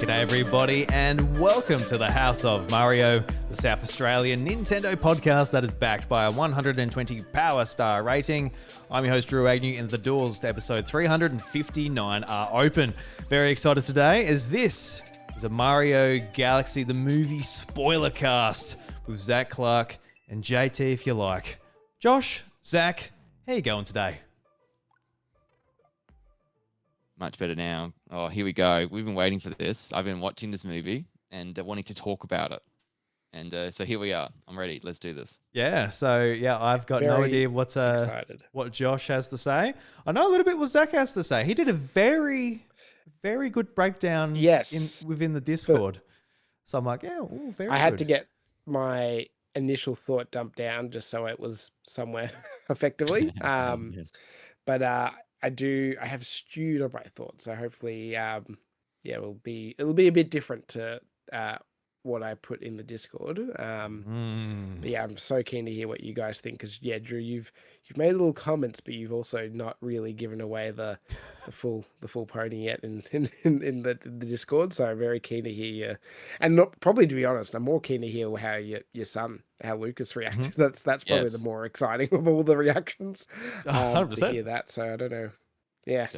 G'day everybody and welcome to the House of Mario, the South Australian Nintendo podcast that is backed by a 120 Power Star rating. I'm your host Drew Agnew and the doors to episode 359 are open. Very excited today as this is a Mario Galaxy the movie Spoilercast with Zach Clark and JT if you like. Josh, Zach, how you going today? Much better now. Oh, here we go. We've been waiting for this. I've been watching this movie and wanting to talk about it. And so here we are. I'm ready. Let's do this. Yeah, I've got no idea what Josh has to say. I know a little bit what Zach has to say. He did a very, very good breakdown within the Discord. So I'm like, yeah, ooh, very good. I had to get my initial thought dumped down just so it was somewhere effectively. But I have stewed on my thoughts, so hopefully, it'll be a bit different to what I put in the Discord. But yeah, I'm so keen to hear what you guys think because Drew, you've made little comments, but you've also not really given away the full pony yet in the Discord. So I'm very keen to hear you, and probably to be honest, I'm more keen to hear how your son, how Lucas reacted. That's probably the more exciting of all the reactions. 100%. To hear that. So I don't know. Yeah.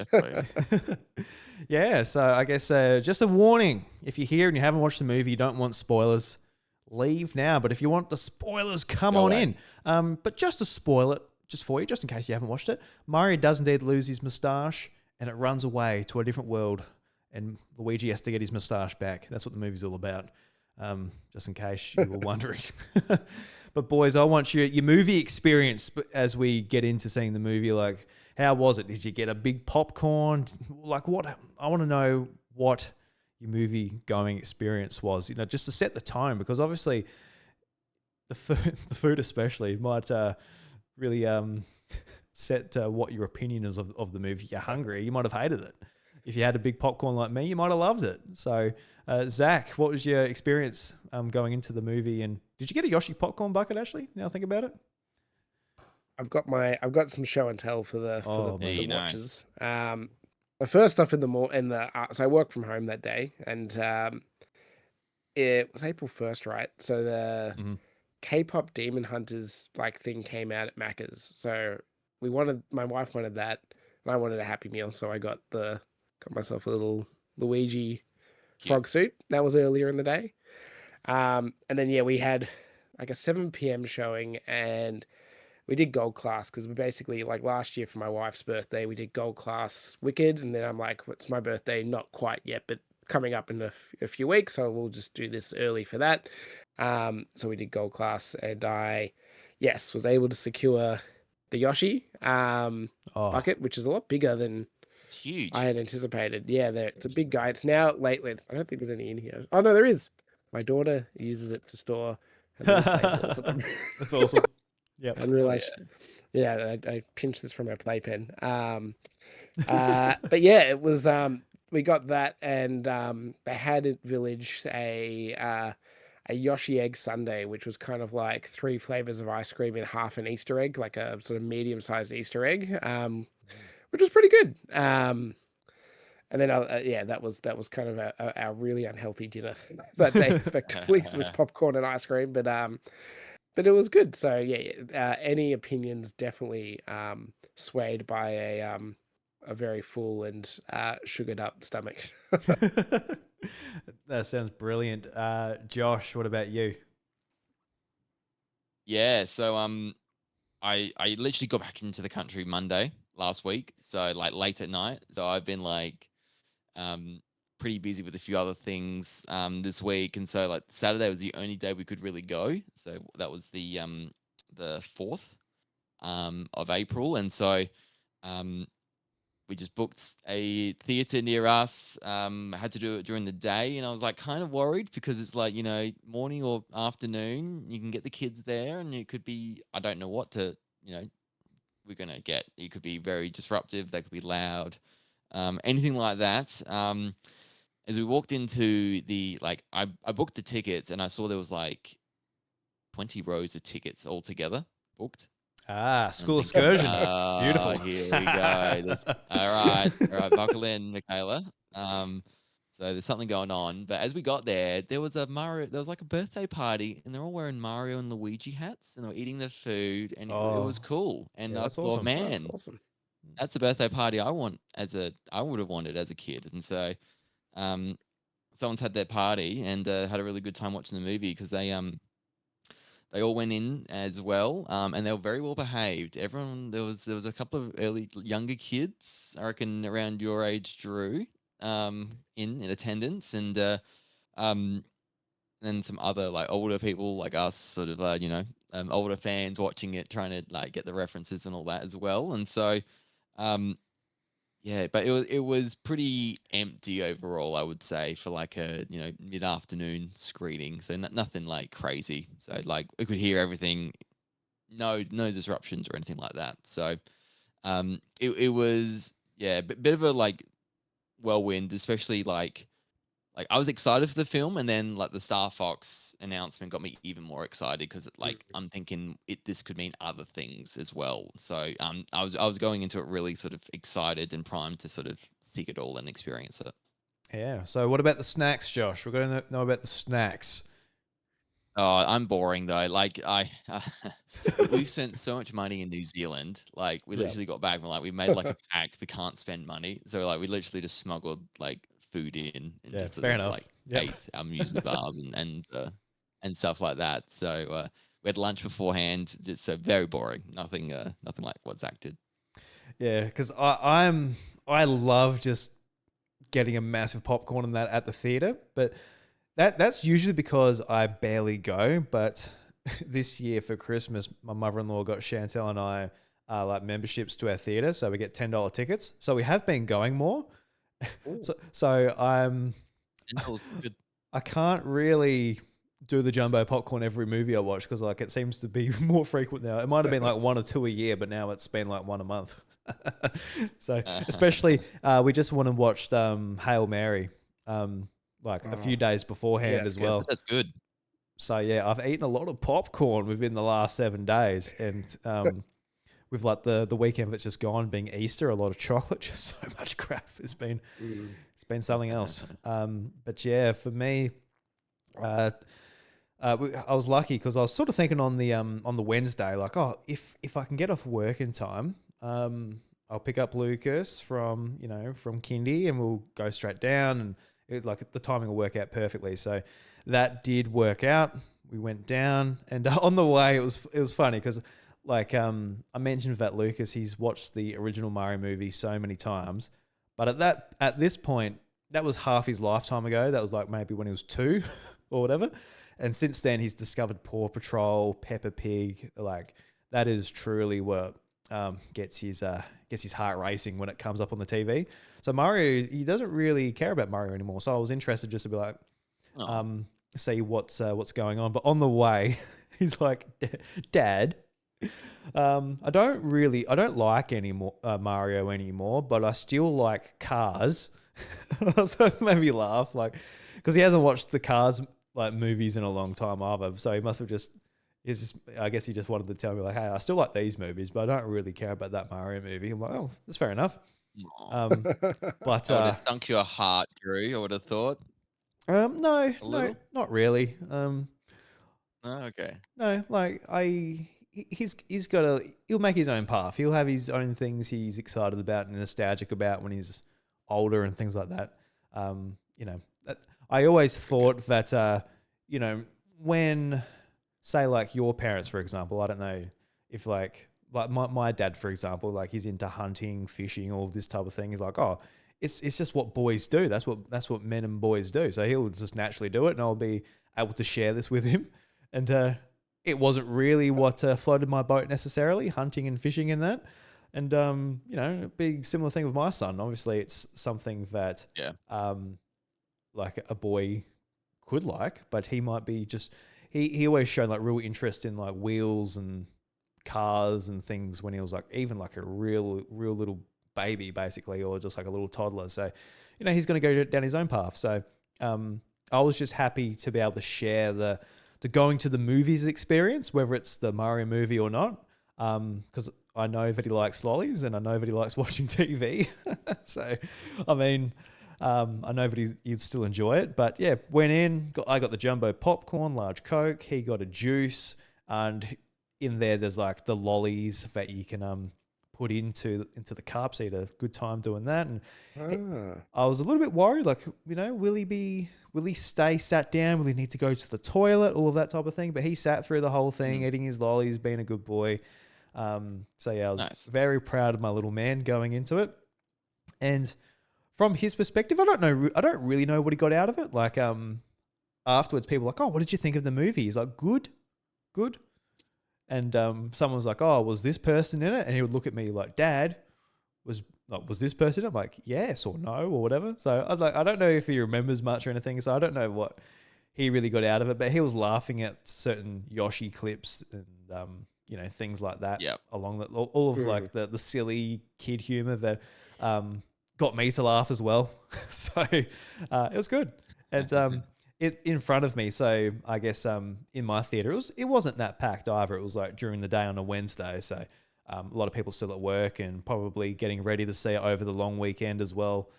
Yeah, so I guess just a warning. If you're here and you haven't watched the movie, you don't want spoilers, leave now. But if you want the spoilers, come on in. But just to spoil it, just for you, just in case you haven't watched it, Mario does indeed lose his moustache and it runs away to a different world and Luigi has to get his moustache back. That's what the movie's all about, just in case you were wondering. But boys, I want your movie experience as we get into seeing the movie. Like, how was it? Did you get a big popcorn? Like, what? I want to know what your movie going experience was. You know, just to set the tone, because obviously the food especially might really set what your opinion is of the movie. If you're hungry, you might have hated it. If you had a big popcorn like me, you might have loved it. So, Zach, what was your experience going into the movie? And did you get a Yoshi popcorn bucket? Actually, now I think about it. I've got some show and tell for the Nice. watches. The first stuff so I worked from home that day, and it was April 1st, right? So the K-pop Demon Hunters thing came out at Macca's. So my wife wanted that, and I wanted a Happy Meal, so I got myself a little Luigi frog suit. That was earlier in the day, and then we had a 7 p.m. showing, and we did gold class because we basically, last year for my wife's birthday, we did gold class Wicked. And then I'm like, it's my birthday, not quite yet, but coming up in a few weeks. So we'll just do this early for that. So we did gold class and I, was able to secure the Yoshi bucket, which is a lot bigger than it's huge. I had anticipated. Yeah, it's a big guy. It's now late. I don't think there's any in here. Oh, no, there is. My daughter uses it to store her little playballs. That's awesome. Yeah, unrealized. I pinched this from our playpen. But it was. We got that, and they had at Village a Yoshi egg sundae, which was kind of like 3 flavors of ice cream and half an Easter egg, like a sort of medium-sized Easter egg, which was pretty good. And then that was kind of our really unhealthy dinner that day. Effectively, it was popcorn and ice cream, but it was good. So any opinions definitely swayed by a very full and sugared up stomach. That sounds brilliant. Josh, what about you? Yeah, so I literally got back into the country Monday last week, so late at night. So I've been pretty busy with a few other things this week, and so Saturday was the only day we could really go. So that was the 4th of April, and so we just booked a theater near us. Had to do it during the day, and I was kind of worried because it's morning or afternoon. You can get the kids there, and it could be I don't know what to we're gonna get. It could be very disruptive. They could be loud, anything like that. As we walked into the I booked the tickets and I saw there was 20 rows of tickets all together booked. School excursion. Beautiful. Here we go. All right, buckle in, Michaela. So So there's something going on. But as we got there, there was like a birthday party, and they're all wearing Mario and Luigi hats, and they were eating their food, and it was Oh, cool. And yeah, I that's thought, awesome. Oh, that's man, awesome. that's a birthday party I would have wanted as a kid. And so, um, someone's had their party and had a really good time watching the movie because they all went in as well, and they were very well behaved. Everyone there was a couple of younger kids, I reckon around your age, Drew, in attendance, um, and some other like older people like us, sort of older fans watching it, trying to like get the references and all that as well. And so, um, yeah, but it was pretty empty overall, I would say, for like a mid-afternoon screening. So nothing like crazy. So like we could hear everything, no disruptions or anything like that. So it was, yeah, a bit of a like whirlwind, especially like I was excited for the film, and then like the Star Fox announcement got me even more excited because like I'm thinking this could mean other things as well. So I was going into it really sort of excited and primed to sort of see it all and experience it. Yeah. So what about the snacks, Josh? We're going to know about the snacks. Oh, I'm boring though. Like we've spent so much money in New Zealand. Like we Yeah. literally got back and we're like we made like a pact we can't spend money. So like we literally just smuggled like food in and Yeah, just sort fair of enough. like Yep. ate our muesli bars and stuff like that. So we had lunch beforehand. Just so very boring. Nothing like what Zach did. Yeah, because I love just getting a massive popcorn and that at the theater, but that's usually because I barely go. But this year for Christmas, my mother-in-law got Chantel and I like memberships to our theater, so we get $10 tickets. So we have been going more. Ooh. So And that was good. I can't really do the jumbo popcorn every movie I watch because like it seems to be more frequent now. It might have been like one or two a year, but now it's been like one a month. So especially we just went and watched Hail Mary like a few Oh, days beforehand it's as good. well. That's good. So yeah, I've eaten a lot of popcorn within the last 7 days, and with like the weekend that's just gone being Easter, a lot of chocolate, just so much crap. Mm. It's been something else. But yeah, for me, I was lucky because I was sort of thinking on the Wednesday, like, oh, if I can get off work in time, I'll pick up Lucas from Kindy, and we'll go straight down, and like the timing will work out perfectly. So that did work out. We went down, and on the way, it was funny because like I mentioned that Lucas, he's watched the original Mario movie so many times, but at this point, that was half his lifetime ago. That was like maybe when he was 2 or whatever. And since then, he's discovered Paw Patrol, Peppa Pig. Like that is truly what gets his heart racing when it comes up on the TV. So Mario, he doesn't really care about Mario anymore. So I was interested just to be like, Oh, see what's going on. But on the way, he's like, Dad, I don't like anymore Mario anymore, but I still like Cars. So it made me laugh, like, because he hasn't watched the Cars like movies in a long time either. So he must have I guess he just wanted to tell me like, hey, I still like these movies, but I don't really care about that Mario movie. I'm like, oh, that's fair enough. aw. But That would have sunk your heart, Drew. I would have thought no, a little. not really. Oh, okay. No, like he'll make his own path. He'll have his own things he's excited about and nostalgic about when he's older and things like that. I always thought that when say like your parents, for example, I don't know if like my dad, for example, like he's into hunting, fishing, all of this type of thing. He's like, oh, it's just what boys do. That's what men and boys do. So he'll just naturally do it, and I'll be able to share this with him. And it wasn't really what floated my boat necessarily, hunting and fishing and that. And a big similar thing with my son. Obviously, it's something that Yeah. like a boy could like, but he might be just he always showed like real interest in like wheels and cars and things when he was like even like a real little baby basically, or just like a little toddler. So he's going to go down his own path. So I was just happy to be able to share the going to the movies experience, whether it's the Mario movie or not, because I know that he likes lollies and I know that he likes watching TV. So I mean, I know that he'd still enjoy it. But yeah, went in. I got the jumbo popcorn, large Coke. He got a juice, and in there there's like the lollies that you can put into the cup. So he had a good time doing that. And I was a little bit worried, like, will he stay sat down? Will he need to go to the toilet? All of that type of thing. But he sat through the whole thing, eating his lollies, being a good boy. So yeah, I was very proud of my little man going into it. And from his perspective, I don't really know what he got out of it. Like, afterwards, people were like, "Oh, what did you think of the movie?" He's like, "Good." And someone was like, "Oh, was this person in it?" And he would look at me like, "Dad, was this person?" I'm like, "Yes" or "No" or whatever. So I don't know if he remembers much or anything. So I don't know what he really got out of it. But he was laughing at certain Yoshi clips and things like that. Yep. Along that, all of like the silly kid humor that got me to laugh as well. So it was good. And it in front of me. So I guess in my theater, it wasn't that packed either. It was like during the day on a Wednesday. So a lot of people still at work and probably getting ready to see it over the long weekend as well.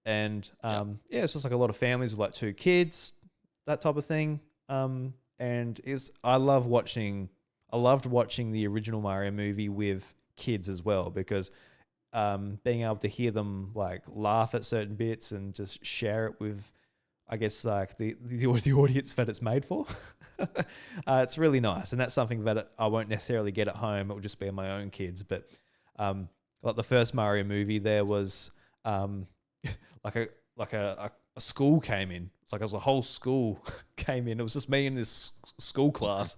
And it's just like a lot of families with like 2 kids, that type of thing. And I loved watching the original Mario movie with kids as well, because being able to hear them like laugh at certain bits and just share it with, I guess, like the audience that it's made for. It's really nice, and that's something that I won't necessarily get at home. It will just be my own kids. But like the first Mario movie, there was like a school came in. It's like it was a whole school came in. It was just me in this school class,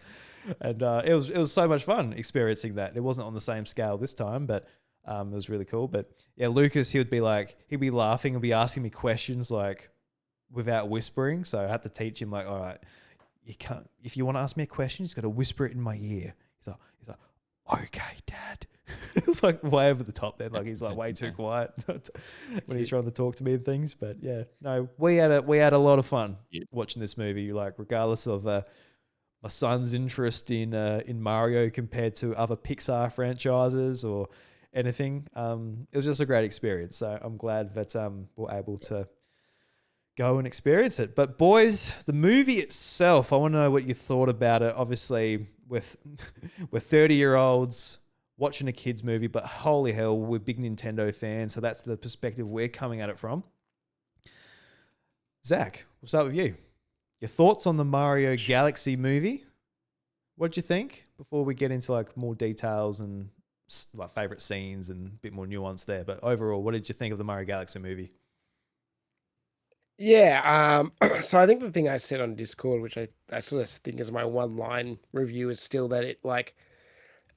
and it was so much fun experiencing that. It wasn't on the same scale this time, but it was really cool. But yeah, Lucas, he'd be laughing and be asking me questions like without whispering. So I had to teach him like, all right, you can't, if you want to ask me a question, you just got to whisper it in my ear. He's like, okay, Dad. It's like way over the top then. Like he's like way too quiet when he's trying to talk to me and things. But yeah, no, we had a lot of fun watching this movie. Like regardless of my son's interest in Mario compared to other Pixar franchises or anything, it was just a great experience. So I'm glad that we're able to go and experience it. But boys, the movie itself, I want to know what you thought about it. Obviously, we're 30-year-olds watching a kids movie, but holy hell, we're big Nintendo fans, so that's the perspective we're coming at it from. Zach, we'll start with you. Your thoughts on the Mario Galaxy movie? What did you think before we get into like more details and like favorite scenes and a bit more nuance there? But overall, what did you think of the Mario Galaxy movie? Yeah, so I think the thing I said on Discord, which I sort of think is my one line review, is still that it like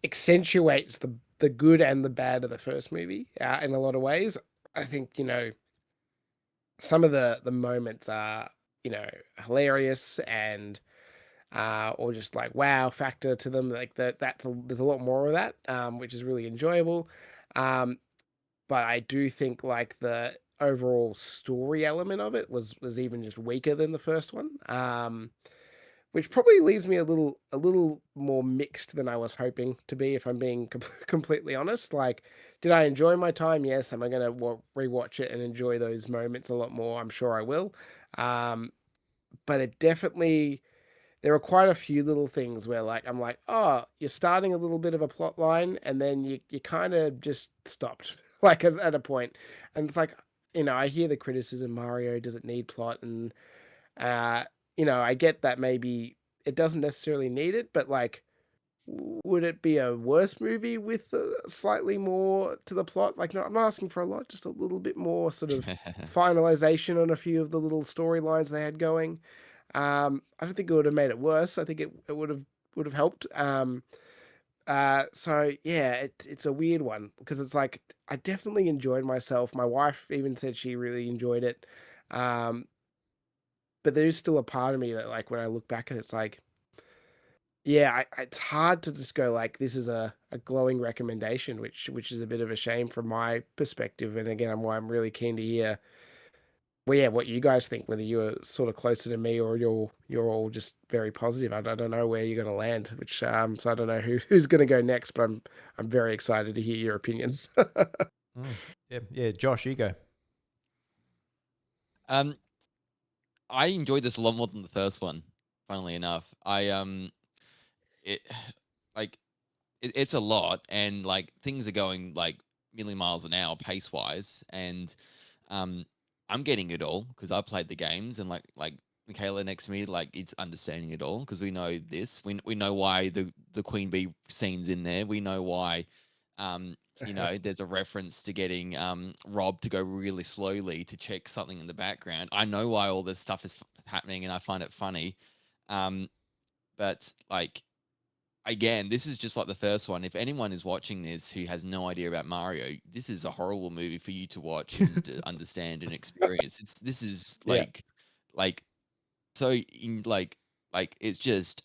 accentuates the good and the bad of the first movie in a lot of ways. I think, some of the moments are, hilarious and or just like wow factor to them. Like there's a lot more of that, which is really enjoyable. Um, but I do think like the overall story element of it was even just weaker than the first one. Which probably leaves me a little more mixed than I was hoping to be, if I'm being completely honest. Like, did I enjoy my time? Yes. Am I going to rewatch it and enjoy those moments a lot more? I'm sure I will. But it definitely, there are quite a few little things where like I'm like, oh, you're starting a little bit of a plot line, and then you kind of just stopped like at a point, and it's like, I hear the criticism, Mario doesn't need plot, and uh, I get that maybe it doesn't necessarily need it, but like, would it be a worse movie with slightly more to the plot? Like, no, I'm not asking for a lot, just a little bit more sort of finalization on a few of the little storylines they had going. I don't think it would have made it worse. I think it would have helped. So yeah, it's a weird one because it's like I definitely enjoyed myself. My wife even said she really enjoyed it. Um, but there is still a part of me that like when I look back at it, it's like, yeah, it's hard to just go like this is a glowing recommendation, which is a bit of a shame from my perspective. And again, I'm really keen to hear, well, yeah, what you guys think, whether you're sort of closer to me or you're all just very positive. I don't know where you're going to land, which so I don't know who's going to go next, but I'm very excited to hear your opinions. Yeah, Josh, you go. Um, I enjoyed this a lot more than the first one. Funnily enough, it like it's a lot, and like things are going like million miles an hour pace wise, and um, I'm getting it all because I played the games, and like Michaela next to me, like it's understanding it all because we know this. We know why the Queen Bee scenes in there. We know why. There's a reference to getting Rob to go really slowly to check something in the background. I know why all this stuff is happening, and I find it funny. Um, but like again, this is just like the first one. If anyone is watching this who has no idea about Mario, this is a horrible movie for you to watch and understand and experience. This is Yeah. like so in like it's just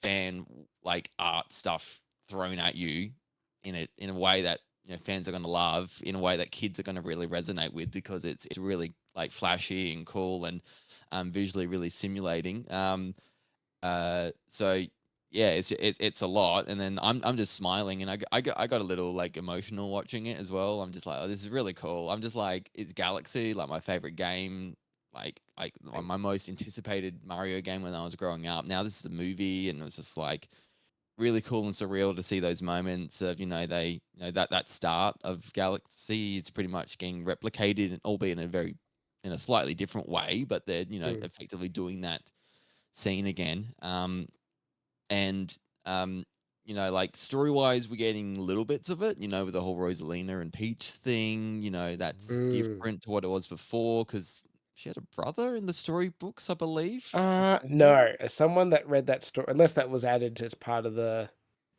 fan like art stuff thrown at you in a way that fans are going to love, in a way that kids are going to really resonate with because it's really like flashy and cool and visually really stimulating. So yeah, it's a lot, and then I'm just smiling, and I got a little like emotional watching it as well. I'm just like, oh, this is really cool. I'm just like, it's Galaxy, like my favorite game, like my most anticipated Mario game when I was growing up. Now this is the movie, and it was just like really cool and surreal to see those moments of that start of Galaxy. It's pretty much getting replicated, albeit in a slightly different way, but they're Mm. effectively doing that scene again. And like story wise, we're getting little bits of it, with the whole Rosalina and Peach thing. That's Mm. different to what it was before because she had a brother in the storybooks, I believe. No. As someone that read that story, unless that was added as part of the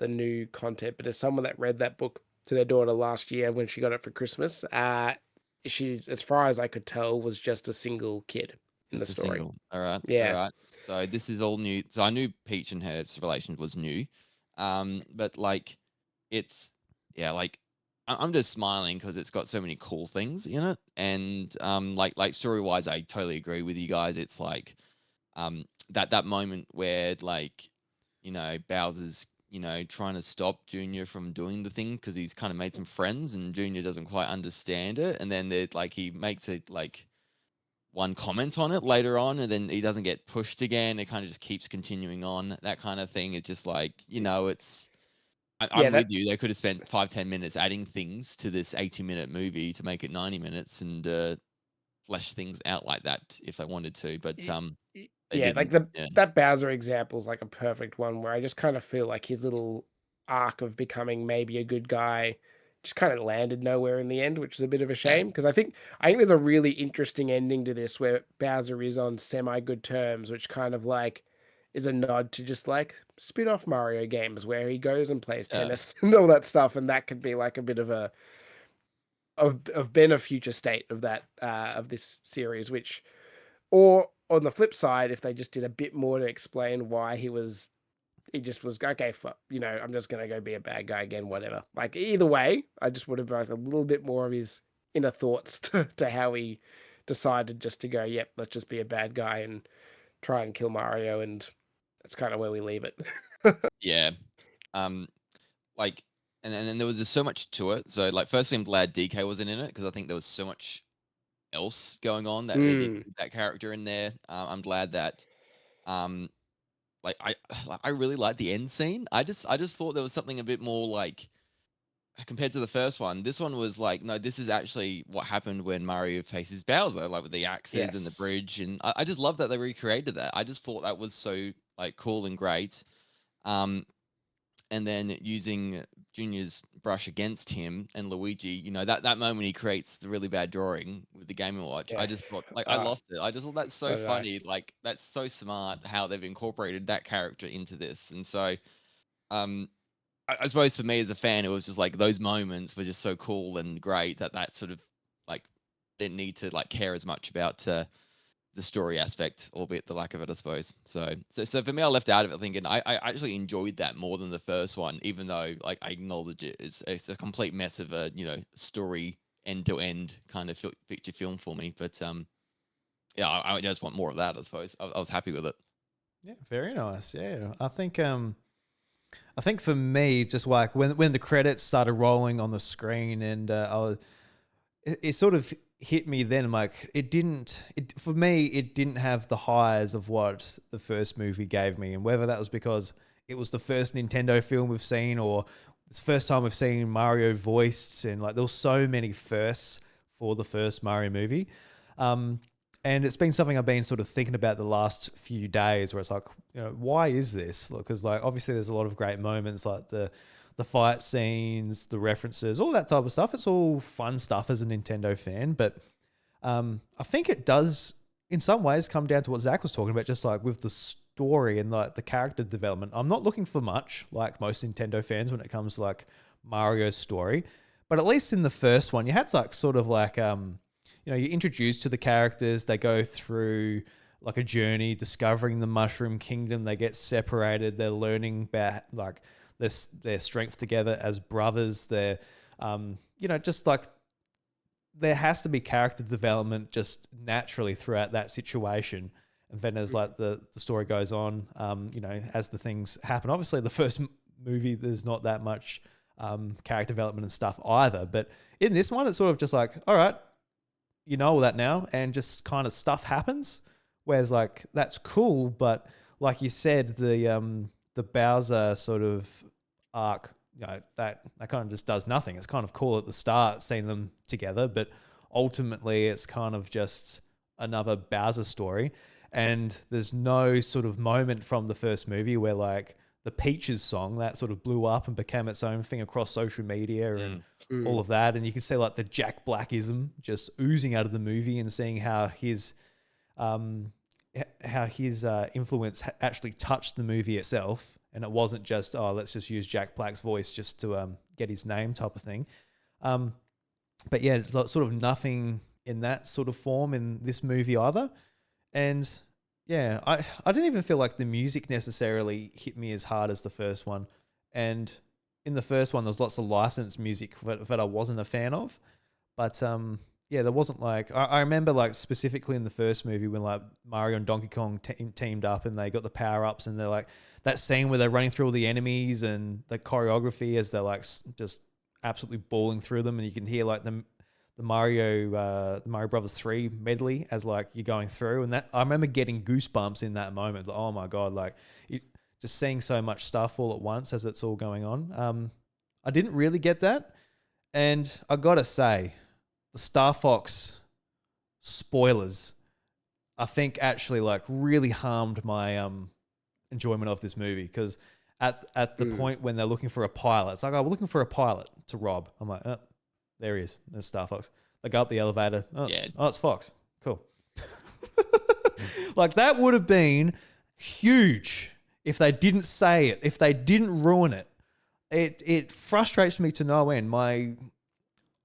new content, but as someone that read that book to their daughter last year when she got it for Christmas, she, as far as I could tell, was just a single kid in the Just a story. single. All right, all Yeah. right. So this is all new. So I knew Peach and her relation was new, but like it's yeah, like I'm just smiling because it's got so many cool things in it, and like story wise, I totally agree with you guys. It's like that moment where like Bowser's trying to stop Junior from doing the thing because he's kind of made some friends and Junior doesn't quite understand it, and then like he makes it like one comment on it later on, and then he doesn't get pushed again. It kind of just keeps continuing on. That kind of thing. It's just like it's. Yeah, I'm with that you. They could have spent 5-10 minutes adding things to this 80-minute movie to make it 90 minutes and flesh things out like that if they wanted to. But y y they yeah, like, didn't. the Yeah, that Bowser example is, like, a perfect one where I just kinda feel like his little arc of becoming maybe a good guy just kinda landed nowhere in the end, which is a bit of a yeah, shame. Because I think there's a really interesting ending to this where Bowser is on semi-good terms, which kind of, like, is a nod to just, like, spin-off Mario games where he goes and plays yeah, tennis and all that stuff, and that could be, like, a bit of a of been a future state of that, of this series, which or on the flip side, if they just did a bit more to explain why he just was okay, I'm just gonna go be a bad guy again, whatever. Like either way, I just would have liked a little bit more of his inner thoughts to how he decided just to go, yep, let's just be a bad guy and try and kill Mario, and that's kind of where we leave it. yeah. Um, like, and there was just so much to it. So, like, firstly, I'm glad DK wasn't in it because I think there was so much else going on that they didn't Mm, keep that character in there. I'm glad that um like I really like the end scene. I just thought there was something a bit more like compared to the first one. This one was like, no, this is actually what happened when Mario faces Bowser, like with the axes and the yes. bridge, and I just love that they recreated that. I just thought that was so like cool and great. Um, and then using Junior's brush against him and Luigi, that moment he creates the really bad drawing with the Game and Watch. I Yeah. just thought like I Uh, lost it. I just thought that's so so did I. funny. Like that's so smart how they've incorporated that character into this. And so um I suppose for me as a fan, it was just like those moments were just so cool and great that sort of like didn't need to like care as much about the story aspect, albeit the lack of it, I suppose. So for me, I left out of it thinking I actually enjoyed that more than the first one, even though like I acknowledge it's a complete mess of a story end to end kind of feature film for me. But yeah, I just want more of that. I suppose I was happy with it. Yeah, very nice. Yeah, I think for me, just like when the credits started rolling on the screen, and it sort of hit me then. I'm like, for me, it didn't have the highs of what the first movie gave me. And whether that was because it was the first Nintendo film we've seen, or it's the first time we've seen Mario voiced, and like there was so many firsts for the first Mario movie. And it's been something I've been sort of thinking about the last few days, where it's like, why is this? Because like obviously there's a lot of great moments, like the fight scenes, the references, all that type of stuff. It's all fun stuff as a Nintendo fan, but I think it does in some ways come down to what Zach was talking about, just like with the story and like the character development. I'm not looking for much, like most Nintendo fans, when it comes to like Mario's story, but at least in the first one, you had like sort of like you're introduced to the characters. They go through like a journey discovering the Mushroom Kingdom. They get separated. They're learning about like their strength together as brothers. They're just like there has to be character development just naturally throughout that situation. And then as like the story goes on, as the things happen. Obviously, the first movie, there's not that much character development and stuff either. But in this one, it's sort of just like, all right, you know all that now, and just kind of stuff happens. Whereas like that's cool, but like you said, the Bowser sort of arc, that kind of just does nothing. It's kind of cool at the start seeing them together, but ultimately it's kind of just another Bowser story. And there's no sort of moment from the first movie where like the Peaches song that sort of blew up and became its own thing across social media and all of that. And you can see like the Jack Blackism just oozing out of the movie, and seeing how his influence actually touched the movie itself. And it wasn't just, let's just use Jack Black's voice just to get his name type of thing. But yeah, it's like sort of nothing in that sort of form in this movie either. And yeah, I didn't even feel like the music necessarily hit me as hard as the first one. And in the first one, there was lots of licensed music that I wasn't a fan of. But there wasn't like, I remember like specifically in the first movie when like Mario and Donkey Kong teamed up and they got the power-ups, and they're like that scene where they're running through all the enemies and the choreography as they're like just absolutely balling through them, and you can hear like the Mario Brothers 3 medley as like you're going through, and that I remember getting goosebumps in that moment. Like, oh my God, like just seeing so much stuff all at once as it's all going on. I didn't really get that. And I gotta say, the Star Fox spoilers, I think actually like really harmed my enjoyment of this movie, because at the point when they're looking for a pilot, it's like, oh, we're looking for a pilot to rob. I'm like, oh, there he is. There's Star Fox. They go up the elevator. Oh, it's Fox. Cool. Like that would have been huge if they didn't say it, if they didn't ruin it. It frustrates me to no end.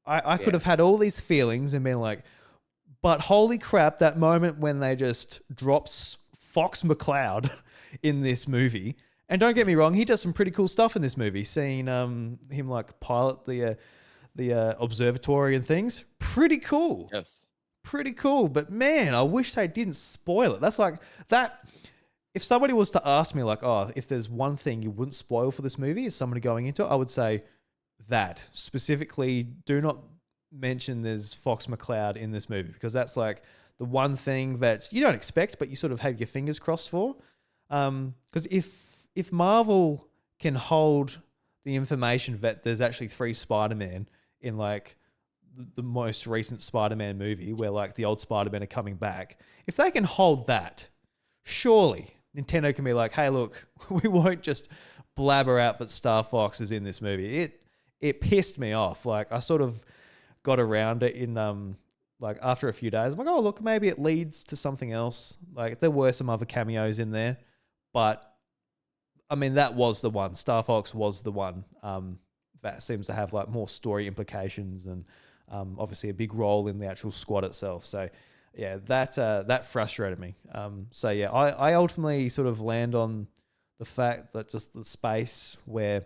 I could have had all these feelings and been like, but holy crap, that moment when they just drops Fox McCloud in this movie. And don't get me wrong, he does some pretty cool stuff in this movie. Seeing him like pilot the observatory and things, pretty cool. Yes. Pretty cool. But man, I wish they didn't spoil it. That's like that. If somebody was to ask me like, oh, if there's one thing you wouldn't spoil for this movie, is somebody going into it, I would say that specifically, do not mention there's Fox McCloud in this movie, because that's like the one thing that you don't expect, but you sort of have your fingers crossed for. Because if Marvel can hold the information that there's actually 3 Spider-Man in like the most recent Spider-Man movie, where like the old Spider-Man are coming back, if they can hold that, surely Nintendo can be like, hey, look, we won't just blabber out that Star Fox is in this movie. It pissed me off. Like I sort of got around it in like after a few days. I'm like, oh look, maybe it leads to something else. Like there were some other cameos in there, but I mean that was the one. Star Fox was the one that seems to have like more story implications and obviously a big role in the actual squad itself. So yeah, that frustrated me. So yeah, I ultimately sort of land on the fact that just the space where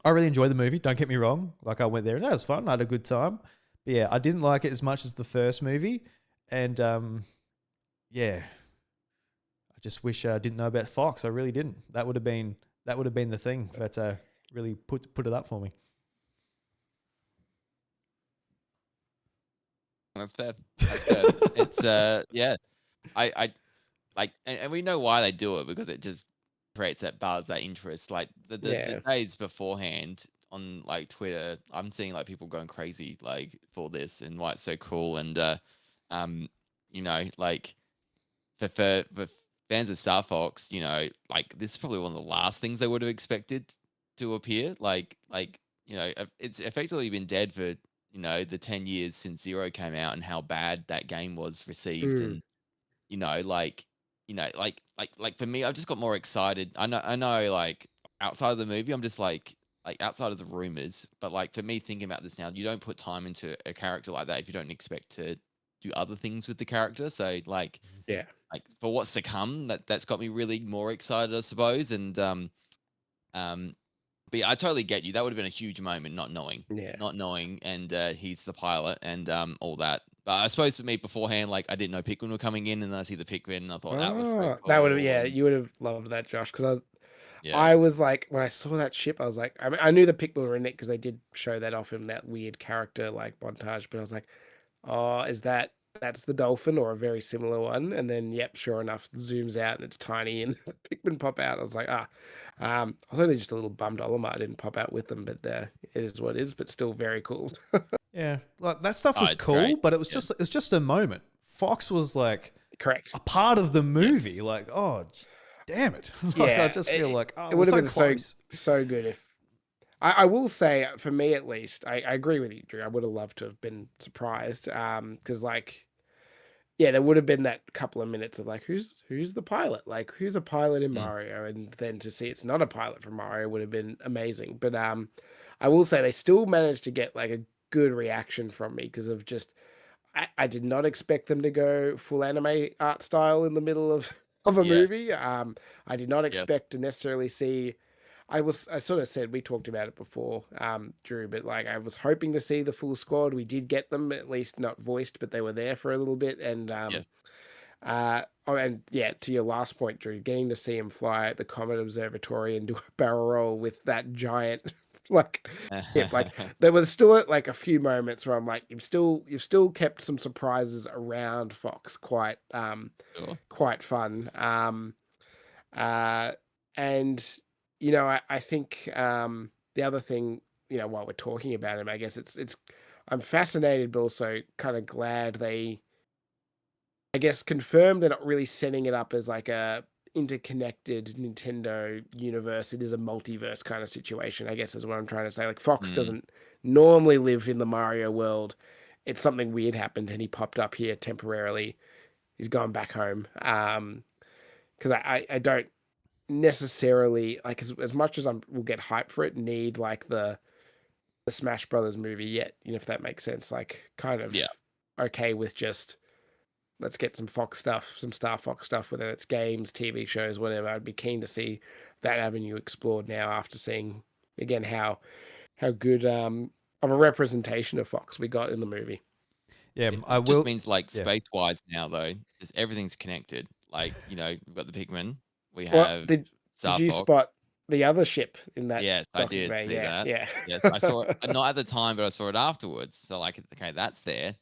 I really enjoyed the movie. Don't get me wrong. Like I went there and that was fun. I had a good time. But yeah, I didn't like it as much as the first movie. And yeah, I just wish I didn't know about Fox. I really didn't. That would have been the thing that really put it up for me. That's fair. That's fair. It's yeah. I like, and we know why they do it because it just creates that buzz, that interest. Like the Yeah. days beforehand on like Twitter, I'm seeing like people going crazy like for this and why it's so cool. And um, you know, like for fans of Star Fox, you know, like this is probably one of the last things they would have expected to appear. You know, it's effectively been dead for the 10 years since Zero came out and how bad that game was received. Mm. And you know, like, like for me, I've just got more excited. I know, like outside of the movie, I'm just like outside of the rumors, but like for me, thinking about this now, you don't put time into a character like that if you don't expect to do other things with the character. So Yeah. like for what's to come, that's got me really more excited, I suppose. And um, but yeah, I totally get you. That would have been a huge moment, Yeah. not knowing, and he's the pilot and all that. But I suppose for me beforehand, like I didn't know Pikmin were coming in, and then I see the Pikmin, and I thought that was so That would have, cool. yeah, And you would have loved that, Josh, because yeah, I was like, when I saw that ship, I was like, I mean, I knew the Pikmin were in it because they did show that off in that weird character like montage, but I was like, oh, that's the dolphin or a very similar one? And then, yep, sure enough, zooms out and it's tiny and Pikmin pop out. I was like, I was only just a little bummed Olimar didn't pop out with them, but it is what it is, but still very cool. Yeah, like that stuff oh, was it's cool, great. but Yeah, it's just a moment. Fox was like Correct. a part of the movie. yes, Like, oh, damn it! Like, I Yeah, just feel like, oh, it it was would have so been close. so good if I will say for me at least, I agree with you, Drew. I would have loved to have been surprised. Because like yeah, there would have been that couple of minutes of like, who's the pilot? Like, who's a pilot in mm, Mario? And then to see it's not a pilot from Mario would have been amazing. But I will say they still managed to get like a good reaction from me because of just I did not expect them to go full anime art style in the middle of a yes, movie. I did not yes, expect to necessarily see. I sort of said we talked about it before, Drew, but like I was hoping to see the full squad. We did get them at least not voiced, but they were there for a little bit. And yes. oh, and yeah, to your last point, Drew, getting to see him fly at the Comet Observatory and do a barrel roll with that giant like hip, like there was still like a few moments where I'm like, you've still kept some surprises around Fox Sure. quite fun. Uh, and I think the other thing, while we're talking about him, I guess it's I'm fascinated, but also kind of glad they, I guess, confirmed they're not really setting it up as like a interconnected Nintendo universe. It is a multiverse kind of situation, I guess, is what I'm trying to say. Like Fox Mm, doesn't normally live in the Mario world. It's something weird happened and he popped up here temporarily. He's gone back home. Because I don't necessarily like as much as will get hyped for it, need like the Smash Brothers movie yet, if that makes sense. Like kind of yeah. okay with just let's get some Fox stuff, some Star Fox stuff, whether it's games, TV shows, whatever. I'd be keen to see that avenue explored now after seeing again how good of a representation of Fox we got in the movie. Yeah, I It just will. means like Yeah. space wise now though, just everything's connected. Like we've got the Pikmin, we Well, have did Star you Fox. spot the other ship in that Yes, I did documentary? see Yeah, that. yeah. Yes, I saw it not at the time, but I saw it afterwards. So like, okay, that's there.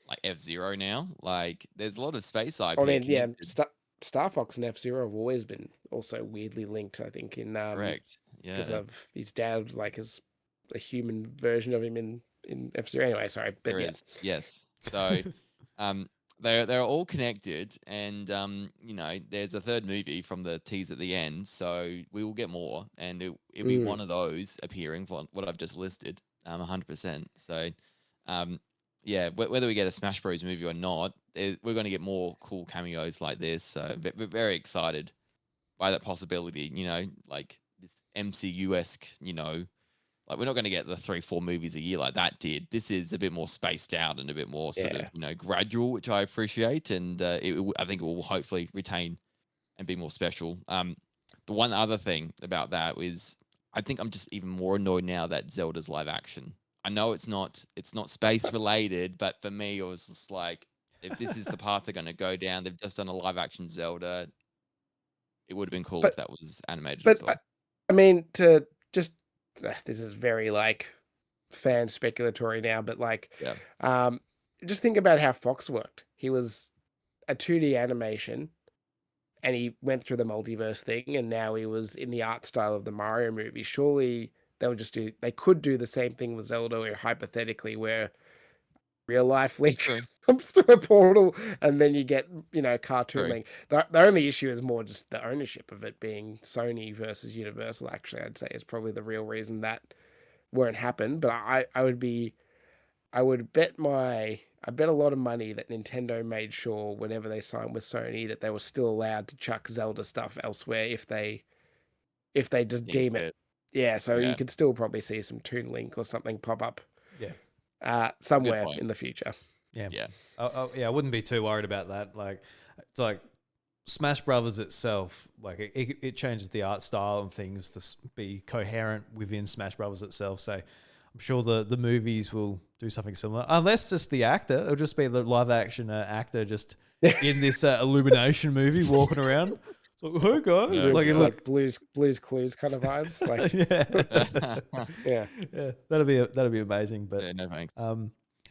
Like F-Zero now. Like there's a lot of space I IP mean, yeah, connected. Star Fox and F-Zero have always been also weirdly linked, I think, in Correct. because Yeah, of his dad, like as a human version of him in F-Zero. Anyway, sorry, but there yeah. is. Yes. So um they're all connected, and there's a third movie from the tease at the end, so we will get more, and it'll be Mm, one of those appearing for what I've just listed, 100%. So um yeah, whether we get a Smash Bros movie or not, we're going to get more cool cameos like this. So we're very excited by that possibility. Like this MCU-esque. Like we're not going to get the 3-4 movies a year like that did. This is a bit more spaced out and a bit more sort of yeah. gradual, which I appreciate, and I think it will hopefully retain and be more special. The one other thing about that is I think I'm just even more annoyed now that Zelda's live action. I know it's not space related, but for me it was just like, if this is the path they're going to go down, they've just done a live action Zelda. It would have been cool if But that was animated but as well. I mean to just this is very like fan speculatory now, but like Yeah. um just think about how Fox worked. He was a 2D animation, and he went through the multiverse thing, and now he was in the art style of the Mario movie. Surely they could do the same thing with Zelda, or hypothetically, where real life Link True. comes through a portal, and then you get cartoon True. Link. The only issue is more just the ownership of it being Sony versus Universal. Actually, I'd say is probably the real reason that won't happen. But I bet a lot of money that Nintendo made sure whenever they signed with Sony that they were still allowed to chuck Zelda stuff elsewhere if they just Think deem it. it. Yeah, so you Yeah. could still probably see some Toon Link or something pop up Yeah. somewhere point. in the future. Yeah. Yeah. Yeah, I wouldn't be too worried about that. Like, it's like Smash Brothers itself, like it changes the art style and things to be coherent within Smash Brothers itself. So I'm sure the movies will do something similar, unless just the actor. It'll just be the live action actor just in this Illumination movie walking around. So, hey guys, Yeah. like it Like look, Blues Clues kind of vibes. Like yeah, yeah. yeah, that'd be amazing. But Yeah, no thanks.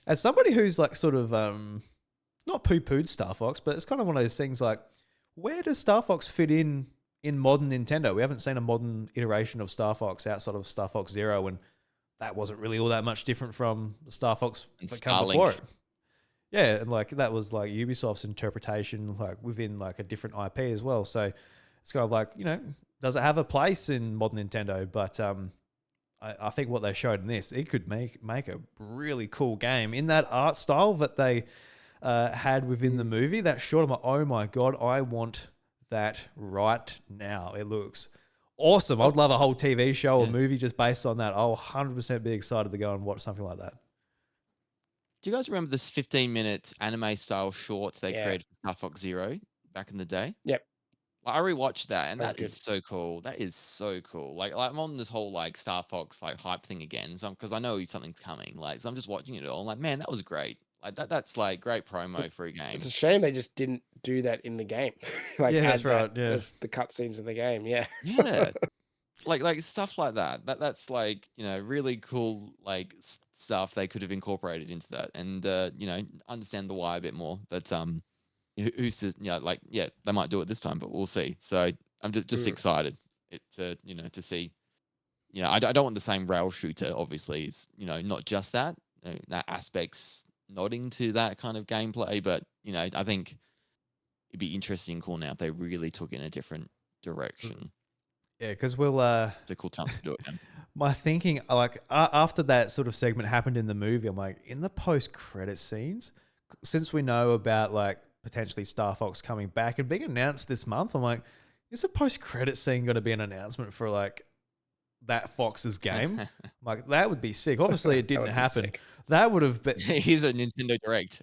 as somebody who's like sort of not poo-pooed Star Fox, but it's kind of one of those things like, where does Star Fox fit in modern Nintendo? We haven't seen a modern iteration of Star Fox outside of Star Fox Zero, and that wasn't really all that much different from the Star Fox And that came before Starlink. it. Yeah, and like that was like Ubisoft's interpretation, like within like a different IP as well. So it's kind of like, does it have a place in modern Nintendo? But I think what they showed in this, it could make a really cool game in that art style that they had within the movie. That shot, I'm like, oh my god, I want that right now. It looks awesome. I'd love a whole TV show or movie just based on that. I'll 100% be excited to go and watch something like that. Do you guys remember this 15-minute anime style short they Yeah. created for Star Fox Zero back in the day? Yep. I rewatched that, and That's that is good. so cool. That is so cool. Like I'm on this whole like Star Fox like hype thing again, so because I know something's coming. Like, so I'm just watching it all. I'm like, man, that was great. Like that's like great promo for a game. It's a shame they just didn't do that in the game. Like Yeah, add that's right. that Yeah. as the cutscenes in the game. Yeah. Yeah, like stuff like that. That's like really cool like stuff they could have incorporated into that, and understand the why a bit more. But who's to like they might do it this time, but we'll see. So I'm just excited to see. I don't want the same rail shooter. Obviously, it's not just that that aspects nodding to that kind of gameplay, but I think it'd be interesting and cool now if they really took it in a different direction. Yeah, because we'll It's a cool time to do it. Man. my thinking, like after that sort of segment happened in the movie, I'm like, in the post-credit scenes, since we know about like potentially Star Fox coming back and being announced this month, I'm like, is the post-credit scene going to be an announcement for like that Fox's game? Like, that would be sick. Obviously, it didn't happen. Sick. That would have been. Here's a Nintendo Direct.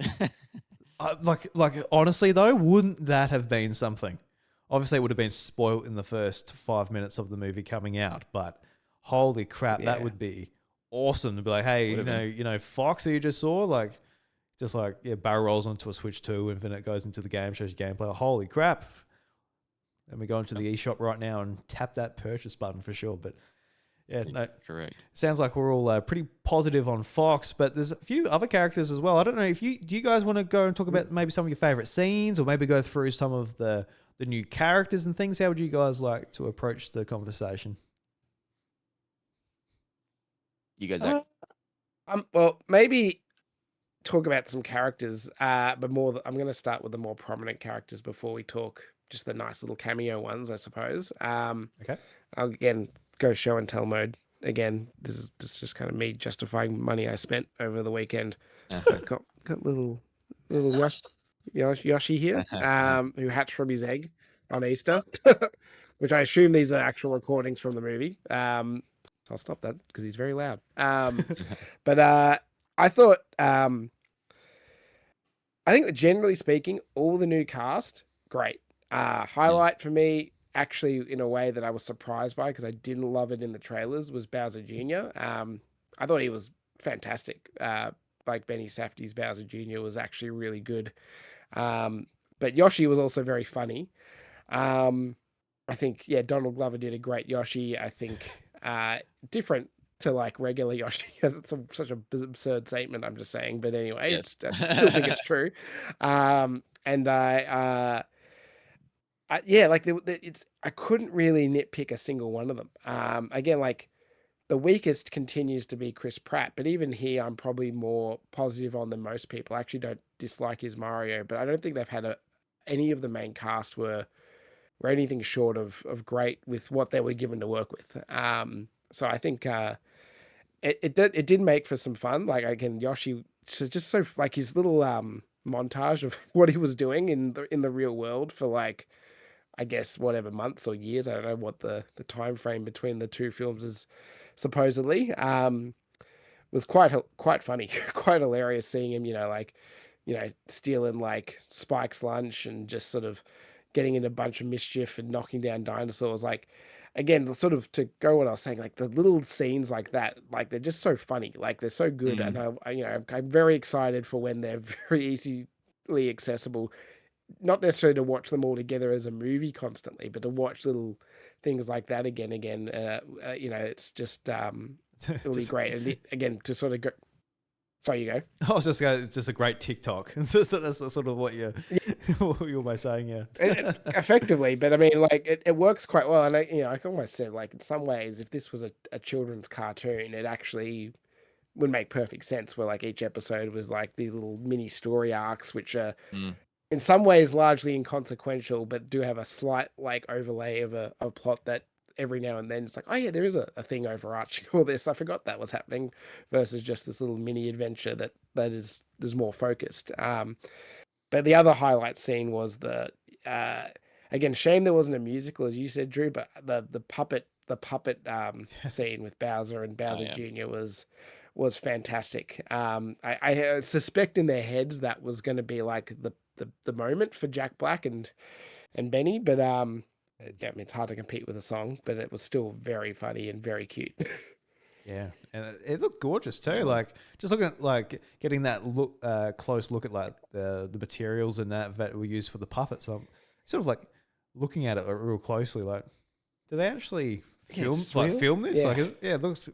Like honestly though, wouldn't that have been something? Obviously, it would have been spoilt in the first 5 minutes of the movie coming out, but holy crap, that would be awesome to be like, hey, Fox, who you just saw, like, just like barrel rolls onto a Switch 2 and then it goes into the game, shows you gameplay. Holy crap! And we go into the eShop right now and tap that purchase button for sure. But yeah, no, correct. Sounds like we're all pretty positive on Fox, but there's a few other characters as well. I don't know if do you guys want to go and talk about maybe some of your favorite scenes, or maybe go through some of the new characters and things? How would you guys like to approach the conversation? You guys, well, maybe talk about some characters, but I'm going to start with the more prominent characters before we talk just the nice little cameo ones, I suppose. Okay. I'll again go show and tell mode. Again, this is just kind of me justifying money I spent over the weekend. Got little Yoshi here, who hatched from his egg on Easter, which I assume these are actual recordings from the movie. So I'll stop that because he's very loud. But I thought, I think generally speaking, all the new cast, great. Highlight for me, actually, in a way that I was surprised by because I didn't love it in the trailers, was Bowser Jr. I thought he was fantastic. Like Benny Safdie's Bowser Jr. was actually really good. But Yoshi was also very funny. I think, Donald Glover did a great Yoshi. I think different to like regular Yoshi. It's such a absurd statement. I'm just saying, but anyway, Yes. I still think it's true. And yeah, like I couldn't really nitpick a single one of them. Again, like the weakest continues to be Chris Pratt, but even here, I'm probably more positive on than most people. I actually don't dislike his Mario, but I don't think they've had any of the main cast were anything short of great with what they were given to work with. So I think it did make for some fun. Like again, Yoshi, just so like his little montage of what he was doing in the real world for like, I guess whatever months or years. I don't know what the time frame between the two films is supposedly. Was quite funny, quite hilarious seeing him, like, stealing like Spike's lunch and just sort of getting in a bunch of mischief and knocking down dinosaurs. Like, again, sort of to go what I was saying, like the little scenes like that, like they're just so funny, like they're so good, and I'm very excited for when they're very easily accessible. Not necessarily to watch them all together as a movie constantly, but to watch little things like that again. It's just it'll be great. And again, to sort of go. Sorry, you go. I was just going. It's just a great TikTok. That's sort of what you're almost saying, yeah. Effectively, but I mean, like it works quite well. And I almost said, like in some ways, if this was a children's cartoon, it actually would make perfect sense. Where like each episode was like the little mini story arcs, which are in some ways largely inconsequential, but do have a slight like overlay of a plot that every now and then it's like, oh yeah, there is a thing overarching all this. I forgot that was happening, versus just this little mini adventure that is more focused. But the other highlight scene was again, shame there wasn't a musical, as you said, Drew, but the puppet scene with Bowser and Bowser Jr. was fantastic. I suspect in their heads that was going to be like the moment for Jack Black and Benny, but yeah, I mean, it's hard to compete with a song, but it was still very funny and very cute. Yeah, and it looked gorgeous too. Like just looking at like getting that close look at like the materials and that were used for the puppets. So I'm sort of like looking at it real closely. Like, do they actually film this? Yeah. Like, it looks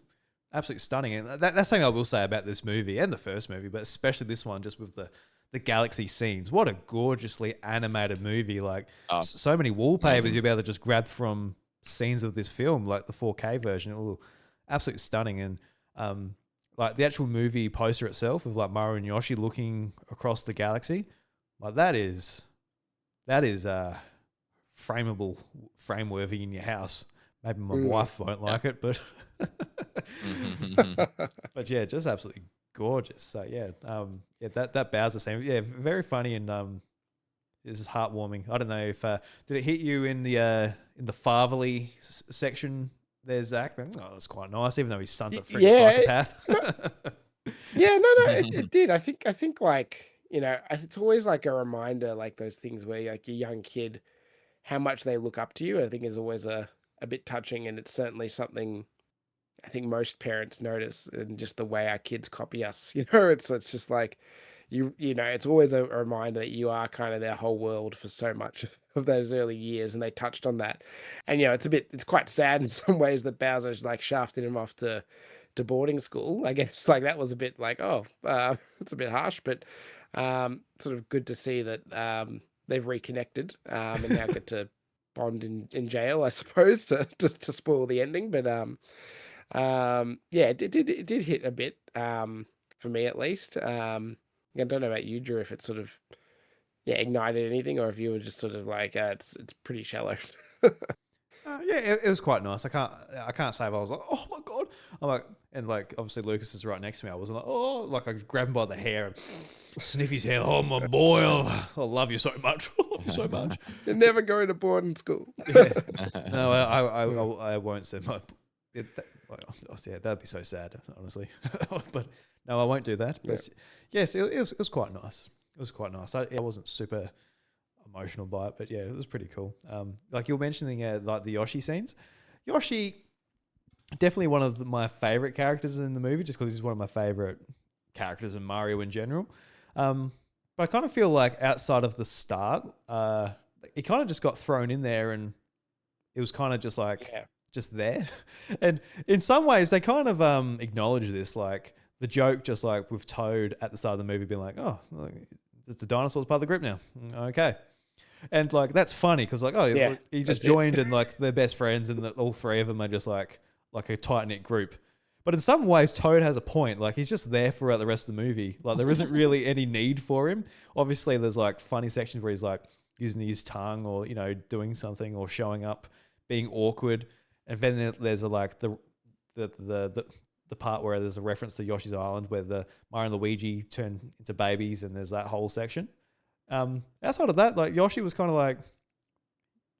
absolutely stunning. And that's something I will say about this movie and the first movie, but especially this one, just with the galaxy scenes. What a gorgeously animated movie! Like so many wallpapers you'll be able to just grab from scenes of this film, like the 4K version. It will absolutely stunning. And like the actual movie poster itself of like Mario and Yoshi looking across the galaxy, like that is frame-worthy in your house. Maybe my wife won't like it, but but yeah, just absolutely gorgeous. So yeah, that Bowser scene, yeah, very funny, and this is heartwarming. I don't know if did it hit you in the fatherly section there, Zach? Oh, it's quite nice, even though his son's a freaking psychopath. Yeah, no, it did. I think like, it's always like a reminder, like those things where like your young kid, how much they look up to you, I think is always a bit touching, and it's certainly something I think most parents notice in just the way our kids copy us. It's just like it's always a reminder that you are kind of their whole world for so much of those early years, and they touched on that. And it's quite sad in some ways that Bowser's like shafted him off to boarding school. I guess like that was a bit like, it's a bit harsh, but sort of good to see that they've reconnected and now get to bond in jail, I suppose, to spoil the ending. But yeah, it did hit a bit for me at least. I don't know about you, Drew, if it sort of ignited anything, or if you were just sort of like it's pretty shallow. Yeah, it was quite nice. I can't say if I was like, oh my god. I'm like, and like obviously Lucas is right next to me. I wasn't like, oh, like I grab him by the hair and sniff his hair. Oh my boy, I love you so much. I love you so much. You're never going to boarding school. Yeah. No, I won't send my. Yeah, that'd be so sad, honestly. But no, I won't do that. But yes, it was quite nice. It was quite nice. I wasn't super emotional by it, but yeah, it was pretty cool. Like you were mentioning, like the Yoshi scenes. Yoshi, definitely one of my favorite characters in the movie, just because he's one of my favorite characters in Mario in general. But I kind of feel like outside of the start, he kind of just got thrown in there, and it was kind of just like just there. And in some ways, they kind of acknowledge this, like the joke, just like with Toad at the start of the movie being like, oh, the dinosaur's part of the group now. Okay. And like, that's funny because like, oh, Yeah, he just that's it. joined and like they're best friends and all three of them are just like a tight-knit group. But in some ways, Toad has a point. Like, he's just there throughout the rest of the movie. Like, there isn't really any need for him. Obviously, there's like funny sections where he's like using his tongue or, you know, doing something or showing up, being awkward. And then there's like the part where there's a reference to Yoshi's Island where the Mario and Luigi turn into babies, and there's that whole section. Outside of that, like Yoshi was kind of like,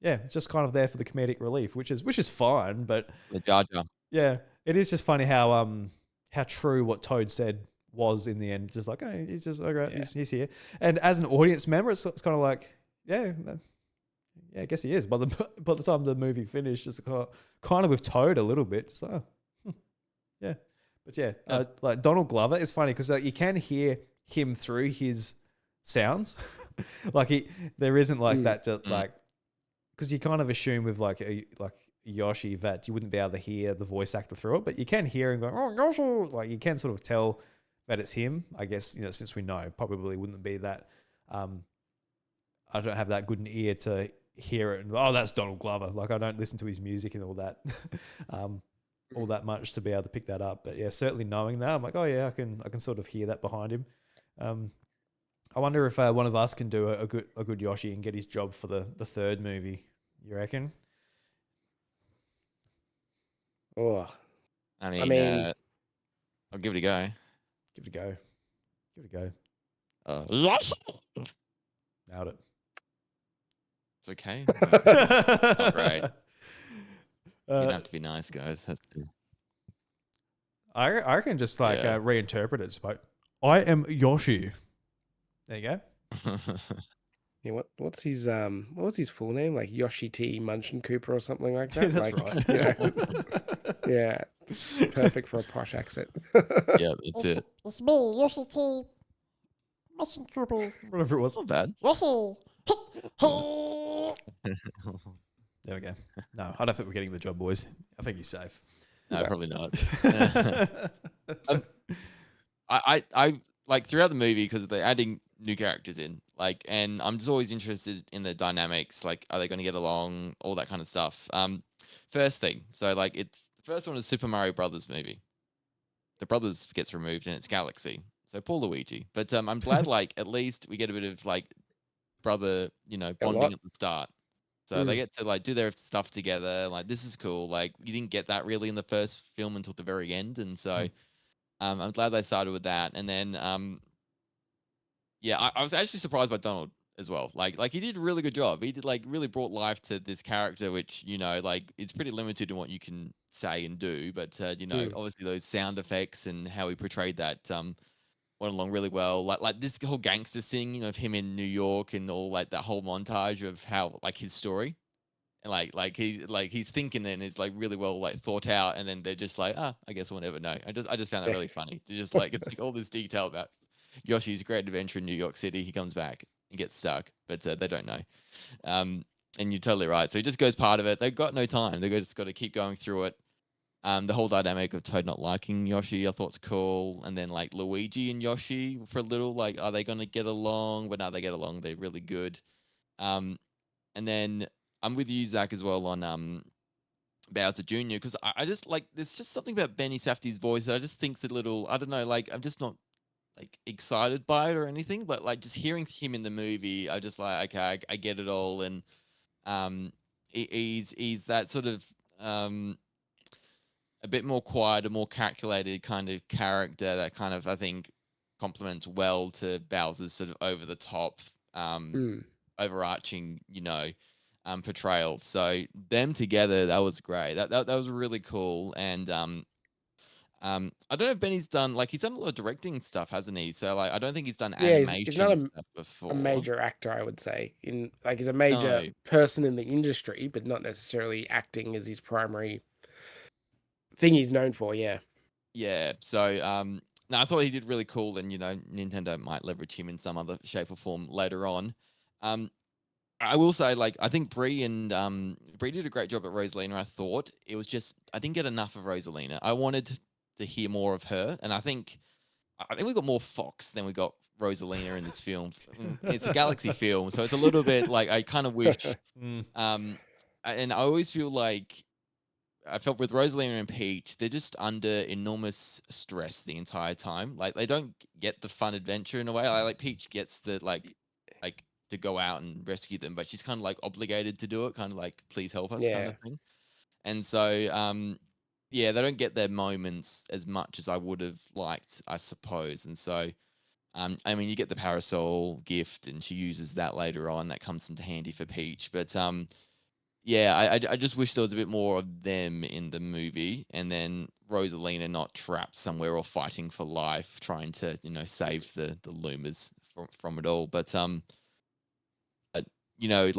yeah, just kind of there for the comedic relief, which is fine. But The Jar Jar. yeah, it is just funny how true what Toad said was in the end. Just like, hey, he's just okay, Yeah. he's here. And as an audience member, it's kind of like, yeah, I guess he is. By the time the movie finished, just kind of with Toad a little bit. So yeah, but yeah, like Donald Glover is funny because like, you can hear him through his sounds. Like there isn't like that just like, because you kind of assume with like Yoshi that you wouldn't be able to hear the voice actor through it, but you can hear him going, oh Yoshi, like you can sort of tell that it's him. I guess, you know, since we know, probably wouldn't be that. I don't have that good an ear to hear it and that's Donald Glover. Like I don't listen to his music and all that, all that much to be able to pick that up. But yeah, certainly knowing that, I'm like, oh yeah, I can sort of hear that behind him. I wonder if one of us can do a good Yoshi and get his job for the third movie. You reckon? Oh, I mean, I'll give it a go. Give it a go. Give it a go. Yes. Nailed it. It's okay. Not great. You don't Uh, have to be nice, guys. I reckon just like Yeah. reinterpret it. Just like, I am Yoshi. There you go. yeah. What's his full name? Like Yoshi T. Munchin Cooper or something like that. That's like, right. you know, yeah, it's perfect for a posh accent. Yeah, that's it. It's me, Yoshi T. Mission Cooper. Whatever it was. Not bad. Yoshi. There we go. No, I don't think we're getting the job, boys. I think he's safe. No, Yeah. probably not. I like throughout the movie because they're adding new characters in, like, and I'm just always interested in the dynamics. Like, are they going to get along? All that kind of stuff. First thing, so like the first one is Super Mario Brothers movie. The brothers gets removed and it's Galaxy. So poor Luigi. But I'm glad like at least we get a bit of like brother, you know, A lot. bonding at the start. So they get to like do their stuff together. Like this is cool. Like you didn't get that really in the first film until the very end, and so I'm glad they started with that. And then yeah, I was actually surprised by Donald as well. Like he did a really good job. He did like really brought life to this character, which you know like it's pretty limited in what you can say and do. But you know, obviously those sound effects and how he portrayed that went along really well. Like this whole gangster scene, you know, of him in New York and all like that whole montage of how like his story and like he's thinking and it's like really well like thought out, and then they're just like, I guess we'll never know. I just found that really funny. To just like it's like all this detail about Yoshi's great adventure in New York City. He comes back and gets stuck, but they don't know. And you're totally right. So he just goes part of it. They've got no time. They've just got to keep going through it. The whole dynamic of Toad not liking Yoshi, I thought's cool. And then like Luigi and Yoshi for a little, like, are they going to get along? But now they get along. They're really good. And then I'm with you, Zach, as well on Bowser Jr. because I just like there's just something about Benny Safdie's voice that I just think's a little, I don't know, like I'm just not like excited by it or anything, but like just hearing him in the movie, I just like, okay, I get it all. And he's that sort of a bit more quiet, a more calculated kind of character that kind of I think complements well to Bowser's sort of over the top, overarching, you know, portrayal. So them together, that was great. That was really cool. And I don't know if Benny's done like he's done a lot of directing stuff, hasn't he? So like I don't think he's done Yeah, animation he's not stuff before. a major actor, I would say. In like he's a major No. person in the industry, but not necessarily acting as his primary thing he's known for. Yeah. Yeah. So no, I thought he did really cool, and you know, Nintendo might leverage him in some other shape or form later on. I will say, like, I think Brie did a great job at Rosalina. I thought it was just I didn't get enough of Rosalina. I wanted to hear more of her, and I think we got more Fox than we got Rosalina in this film. It's a Galaxy film, so it's a little bit like I kind of wish. Mm. And I always feel like I felt with Rosalina and Peach, they're just under enormous stress the entire time. Like they don't get the fun adventure in a way. Like Peach gets the like to go out and rescue them, but she's kind of like obligated to do it, kind of like please help us kind Yeah. of thing. And so yeah, they don't get their moments as much as I would have liked, I suppose. And so I mean, you get the parasol gift, and she uses that later on. That comes into handy for Peach, but yeah, I just wish there was a bit more of them in the movie, and then Rosalina not trapped somewhere or fighting for life, trying to save the Lumas from it all. But you know,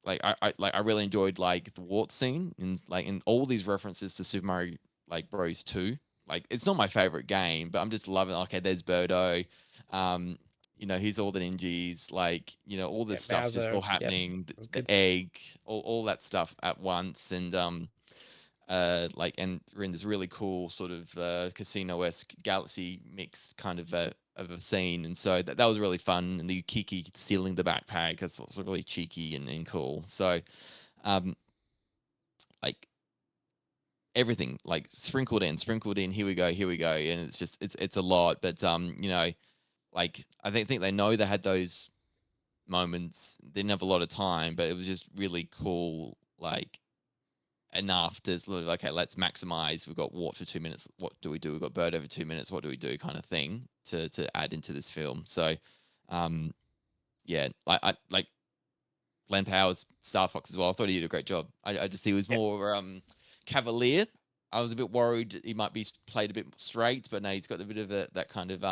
I really enjoyed like the Wart scene and like in all these references to Super Mario like Bros 2. Like it's not my favorite game, but I'm just loving. Okay, there's Birdo. Um, here's all the ninjas. Like all Yeah, this stuff's just all Bowser. Yep. happening. That was The good. egg, all that stuff at once, and and we're in this really cool sort of casino-esque galaxy mix kind of a scene, and so that was really fun. And the Kiki stealing the backpack is also really cheeky and cool. So um like everything like sprinkled in, here we go, and it's just it's a lot. But like I think they know they had those moments. They didn't have a lot of time, but it was just really cool, like enough to sort of, okay, let's maximize. We've got Wart for 2 minutes. What do we do? We've got Bird over 2 minutes. What do we do? Kind of thing to add into this film. So, yeah, I like Glenn Powers, Star Fox as well. I thought he did a great job. I just he was Yep. more cavalier. I was a bit worried he might be played a bit straight, but no, he's got a bit of that kind of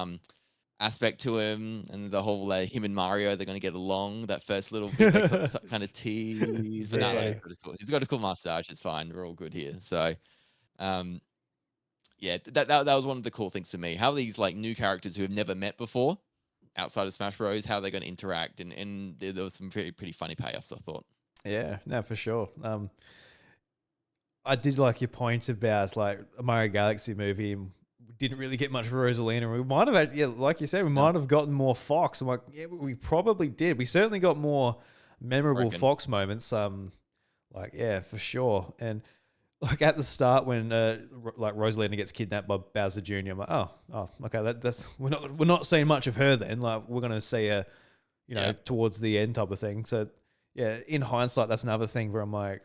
aspect to him, and the whole him and Mario, they're going to get along. That first little bit they kind of tease, but Very no, Yeah. he's got a cool. He's got a cool mustache. It's fine. We're all good here. So, um, yeah, that was one of the cool things to me. How these like new characters who have never met before outside of Smash Bros, how they're going to interact, and there was some pretty funny payoffs, I thought. Yeah, no, for sure. I did like your point about like a Mario Galaxy movie. And we didn't really get much Rosalina. We might have had, yeah, like you said, we No. might have gotten more Fox. I'm like, yeah, we probably did. We certainly got more memorable Reckon. Fox moments. Like yeah, for sure. And like at the start when like Rosalina gets kidnapped by Bowser Jr., I'm like, oh, okay, that's we're not seeing much of her then. Like we're gonna see her, Yeah. towards the end type of thing. So yeah, in hindsight, that's another thing where I'm like,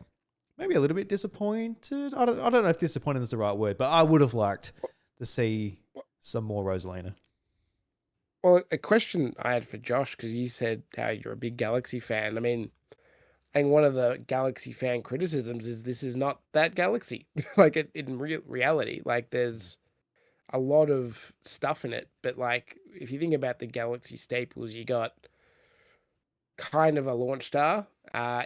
maybe a little bit disappointed. I don't know if disappointed is the right word, but I would have liked to see some more Rosalina. Well, a question I had for Josh, because you said how you're a big Galaxy fan. I mean, I think one of the Galaxy fan criticisms is this is not that Galaxy. Like in reality, like there's a lot of stuff in it, but like if you think about the Galaxy staples, you got kind of a launch star.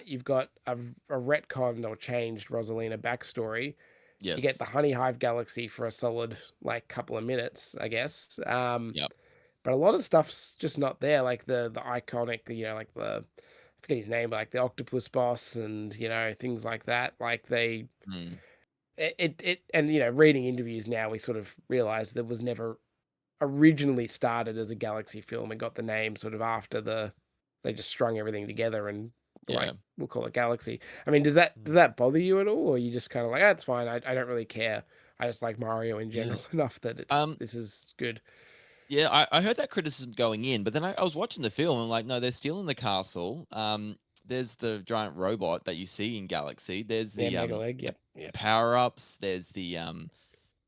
You've got a retconned or changed Rosalina backstory. You get Yes. the Honey Hive Galaxy for a solid like couple of minutes, I guess. Yep. But a lot of stuff's just not there. Like the iconic, like the I forget his name, but like the octopus boss and things like that. Like they Mm. it and reading interviews now, we sort of realize that was never originally started as a Galaxy film and got the name sort of after they just strung everything together and like Yeah. we'll call it Galaxy. I mean, does that bother you at all, or you just kind of like, it's fine. I don't really care. I just like Mario in Yeah. general enough that Um. this is good. Yeah, I heard that criticism going in, but then I was watching the film and like, no, they're still in the castle. There's the giant robot that you see in Galaxy. There's Yeah, Mega Leg. the, Yep, the yep. power ups. There's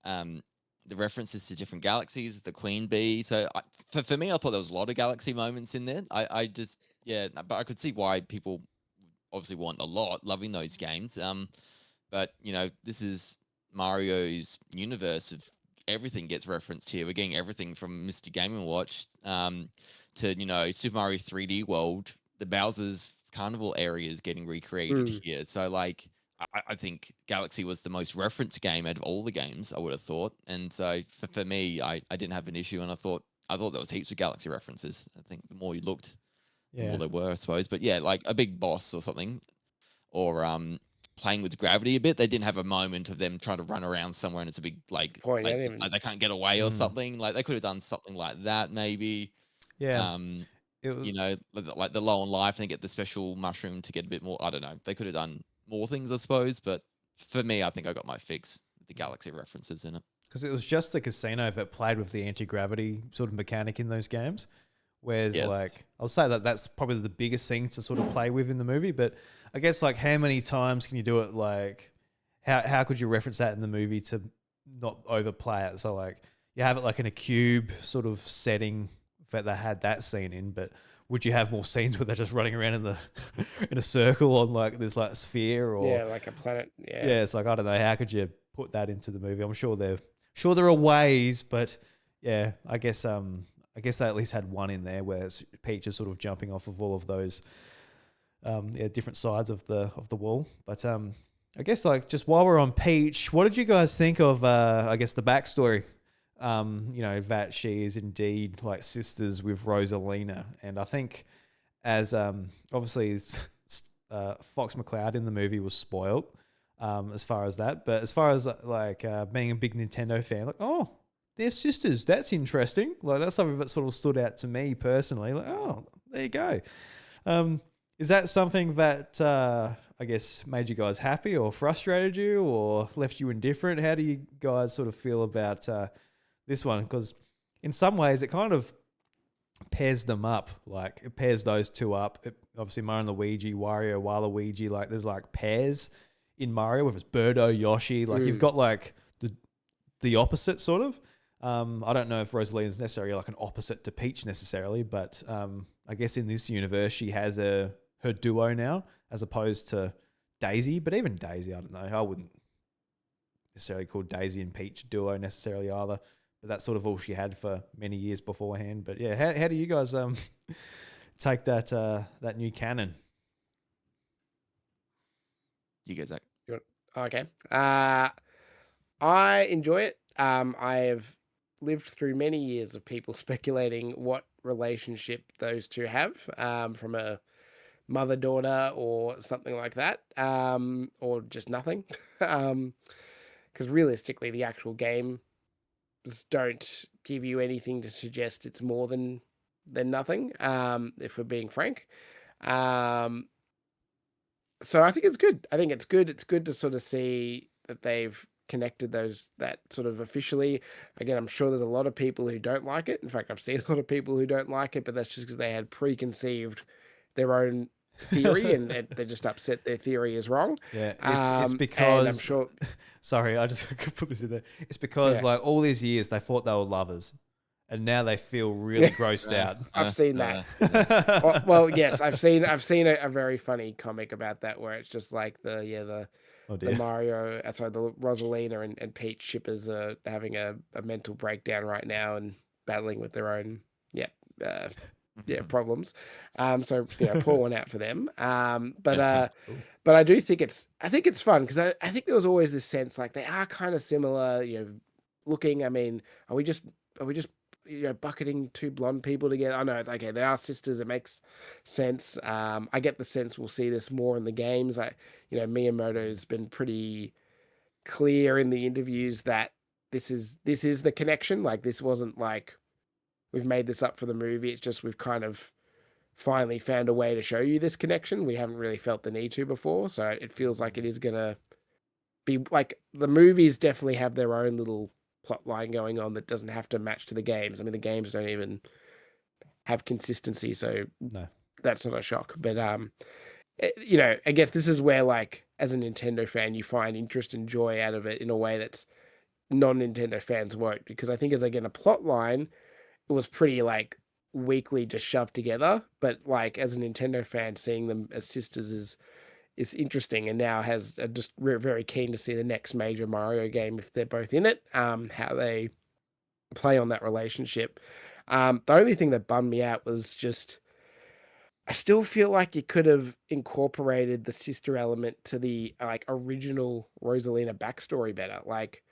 um the references to different galaxies, the Queen Bee. So for me, I thought there was a lot of Galaxy moments in there. I just yeah, but I could see why people obviously want a lot, loving those games. But this is Mario's universe of everything gets referenced here. We're getting everything from Mr. Game and Watch to Super Mario 3D World. The Bowser's Carnival area is getting recreated Mm. here. So like, I think Galaxy was the most referenced game out of all the games. I would have thought, and so for me, I didn't have an issue, and I thought there was heaps of Galaxy references. I think the more you looked, the Yeah. more there were, I suppose. But yeah, like a big boss or something, or playing with gravity a bit. They didn't have a moment of them trying to run around somewhere and it's a big Point. I like, didn't even. they can't get away or Mm. something. Like they could have done something like that maybe. Yeah. Um, It was, you know, like the low on life, and they get the special mushroom to get a bit more. I don't know. They could have done more things, I suppose. But for me, I think I got my fix with the galaxy references in it. because it was just the casino that played with the anti-gravity sort of mechanic in those games. Whereas, Yes. like, I'll say that that's probably the biggest thing to sort of play with in the movie. But I guess, like, how many times can you do it? Like, how could you reference that in the movie to not overplay it? So, like, you have it like in a cube sort of setting that they had that scene in, but would you have more scenes where they're just running around in the in a circle on like this like sphere or Yeah, like a planet. Yeah. yeah, it's like I don't know. How could you put that into the movie? I'm sure there are ways, but yeah, I guess they at least had one in there where Peach is sort of jumping off of all of those different sides of the wall. But I guess like just while we're on Peach, what did you guys think of I guess the backstory? You know, that she is indeed like sisters with Rosalina, and I think as obviously Fox McCloud in the movie was spoiled as far as that, but as far as like being a big Nintendo fan, like oh, they're sisters, that's interesting. Like that's something that sort of stood out to me personally. Like oh, there you go. Is that something that I guess made you guys happy or frustrated you or left you indifferent? How do you guys sort of feel about this one? Because in some ways it kind of pairs them up. Like it pairs those two up. Obviously Mario and Luigi, Wario, Waluigi, like there's like pairs in Mario, whether it's Birdo, Yoshi, like you've got like the opposite sort of. I don't know if Rosalina is necessarily like an opposite to Peach necessarily, but I guess in this universe she has her duo now as opposed to Daisy. But even Daisy, I don't know. I wouldn't necessarily call Daisy and Peach duo necessarily either. But that's sort of all she had for many years beforehand. But yeah, how do you guys take that new canon? You go, Zach. Okay. I enjoy it. I have lived through many years of people speculating what relationship those two have, from a mother-daughter or something like that, or just nothing. Because realistically, the actual games don't give you anything to suggest it's more than nothing. If we're being frank. So I think it's good. I think it's good. It's good to sort of see that they've connected that sort of officially. Again, I'm sure there's a lot of people who don't like it. In fact, I've seen a lot of people who don't like it, but that's just because they had preconceived their own theory and they're just upset their theory is wrong. Yeah, it's And because I'm sure. sorry, I just could put this in there. It's because like all these years they thought they were lovers, and now they feel really grossed out. I've seen that. Well, yes, I've seen a very funny comic about that where it's just like the Mario, sorry, the Rosalina and Peach shippers are having a mental breakdown right now and battling with their own problems. So pour one out for them. But I do think it's fun because I think there was always this sense like they are kind of similar, looking. I mean, are we just bucketing two blonde people together? I know it's okay. They are sisters. It makes sense. I get the sense we'll see this more in the games. Miyamoto's been pretty clear in the interviews that this is the connection. Like this wasn't like we've made this up for the movie. It's just we've kind of finally found a way to show you this connection. We haven't really felt the need to before. So it feels like it is going to be like the movies definitely have their own little plot line going on that doesn't have to match to the games. I mean, the games don't even have consistency, so No. That's not a shock. But I guess this is where, like, as a Nintendo fan, you find interest and joy out of it in a way that's non-Nintendo fans won't, because I think as again a plot line, it was pretty like weakly just shoved together. But like as a Nintendo fan, seeing them as sisters is interesting, and now just very keen to see the next major Mario game if they're both in it, how they play on that relationship. The only thing that bummed me out was just I still feel like you could have incorporated the sister element to the like original Rosalina backstory better. Like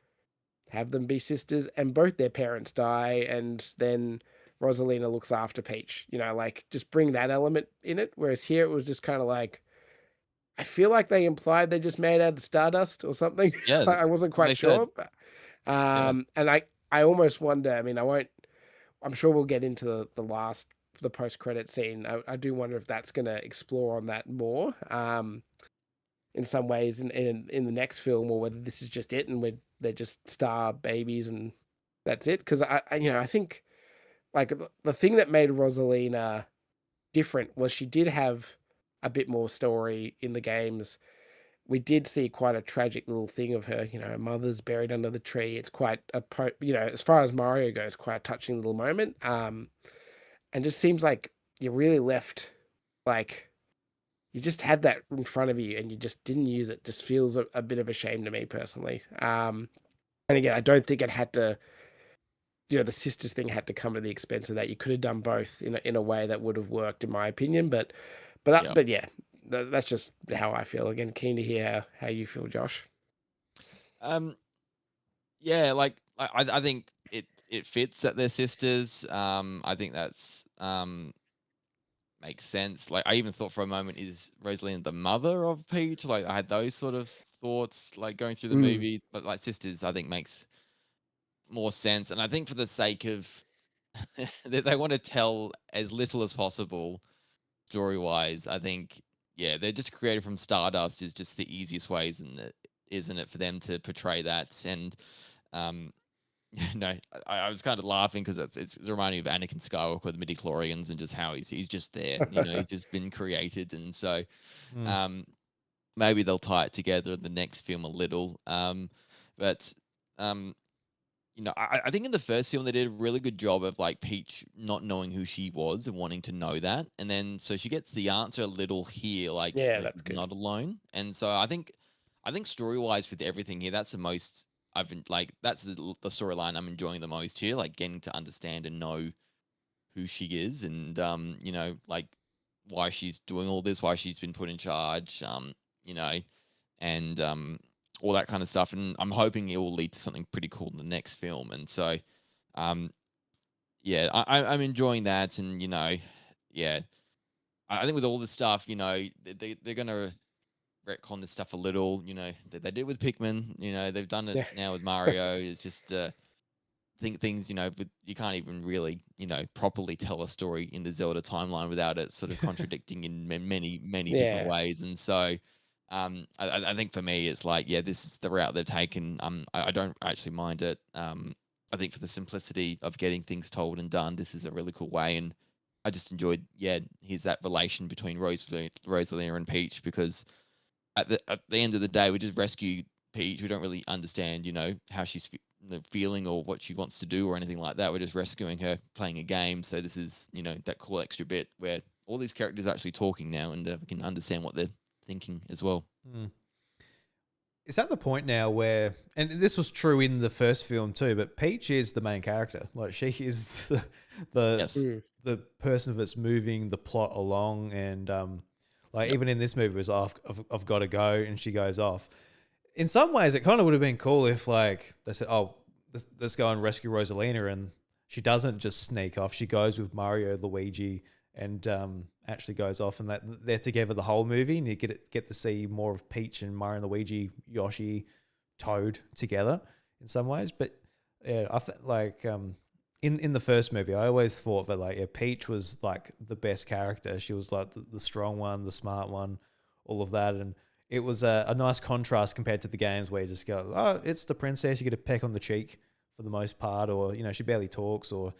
have them be sisters and both their parents die, and then Rosalina looks after Peach, like just bring that element in it. Whereas here it was just kind of like, I feel like they implied they just made out of stardust or something. Yeah, I wasn't they quite said. sure. But, Yeah, and I almost wonder, I mean, I'm sure we'll get into the post-credit scene. I do wonder if that's going to explore on that more. In some ways in the next film, or whether this is just it and they're just star babies and that's it. Because I think like the thing that made Rosalina different was she did have a bit more story in the games. We did see quite a tragic little thing of her. Her mother's buried under the tree. It's quite as far as Mario goes, quite a touching little moment. And just seems like you really left like you just had that in front of you and you just didn't use it. Just feels a bit of a shame to me personally. And again, I don't think it had to, the sisters thing had to come at the expense of that. You could have done both in a way that would have worked, in my opinion. yeah. But yeah, that's just how I feel. Again, keen to hear how you feel, Josh. Yeah, like I think it fits that they're sisters. I think that's makes sense. Like I even thought for a moment, is Rosalina the mother of Peach? Like I had those sort of thoughts, like going through the Mm. movie. But like sisters, I think makes more sense. And I think for the sake of they want to tell as little as possible story wise. I think they're just created from Stardust is just the easiest way, isn't it, for them to portray that? And um, I was kind of laughing because it's reminding me of Anakin Skywalker with midichlorians and just how he's just there. He's just been created, and so Mm. um, maybe they'll tie it together in the next film a little. But um, I think in the first film they did a really good job of like Peach not knowing who she was and wanting to know that, and then so she gets the answer a little here, like Yeah, that's she's good. not alone, and so I think story wise with everything here, that's the most that's the storyline I'm enjoying the most here, like getting to understand and know who she is, and like why she's doing all this, why she's been put in charge, you know, and all that kind of stuff. And I'm hoping it will lead to something pretty cool in the next film. And so, um, yeah, I'm enjoying that. And yeah, I think with all this stuff, they're gonna retcon this stuff a little. They did with Pikmin. They've done it Yeah. now with Mario. It's just think things, but you can't even really, properly tell a story in the Zelda timeline without it sort of contradicting in many, many different Yeah. ways. And so, I think for me, it's like, yeah, this is the route they've taken. I don't actually mind it. I think for the simplicity of getting things told and done, this is a really cool way. And I just enjoyed, here's that relation between Rosalina and Peach, because at the end of the day, we just rescue Peach. We don't really understand, how she's feeling or what she wants to do or anything like that. We're just rescuing her, playing a game. So this is, that cool extra bit where all these characters are actually talking now, and we can understand what they're thinking as well. Mm. Is that the point now where, and this was true in the first film too, but Peach is the main character. Like she is the Yes. Mm. the person that's moving the plot along, and like Yep. even in this movie, it was I've got to go, and she goes off. In some ways, it kind of would have been cool if like they said, "Oh, let's go and rescue Rosalina," and she doesn't just sneak off. She goes with Mario, Luigi, and actually goes off, and that they're together the whole movie, and you get to see more of Peach and Mario and Luigi, Yoshi, Toad together in some ways. But yeah, in the first movie, I always thought that like Peach was like the best character. She was like the strong one, the smart one, all of that, and it was a nice contrast compared to the games where you just go, oh, it's the princess, you get a peck on the cheek for the most part, or she barely talks, or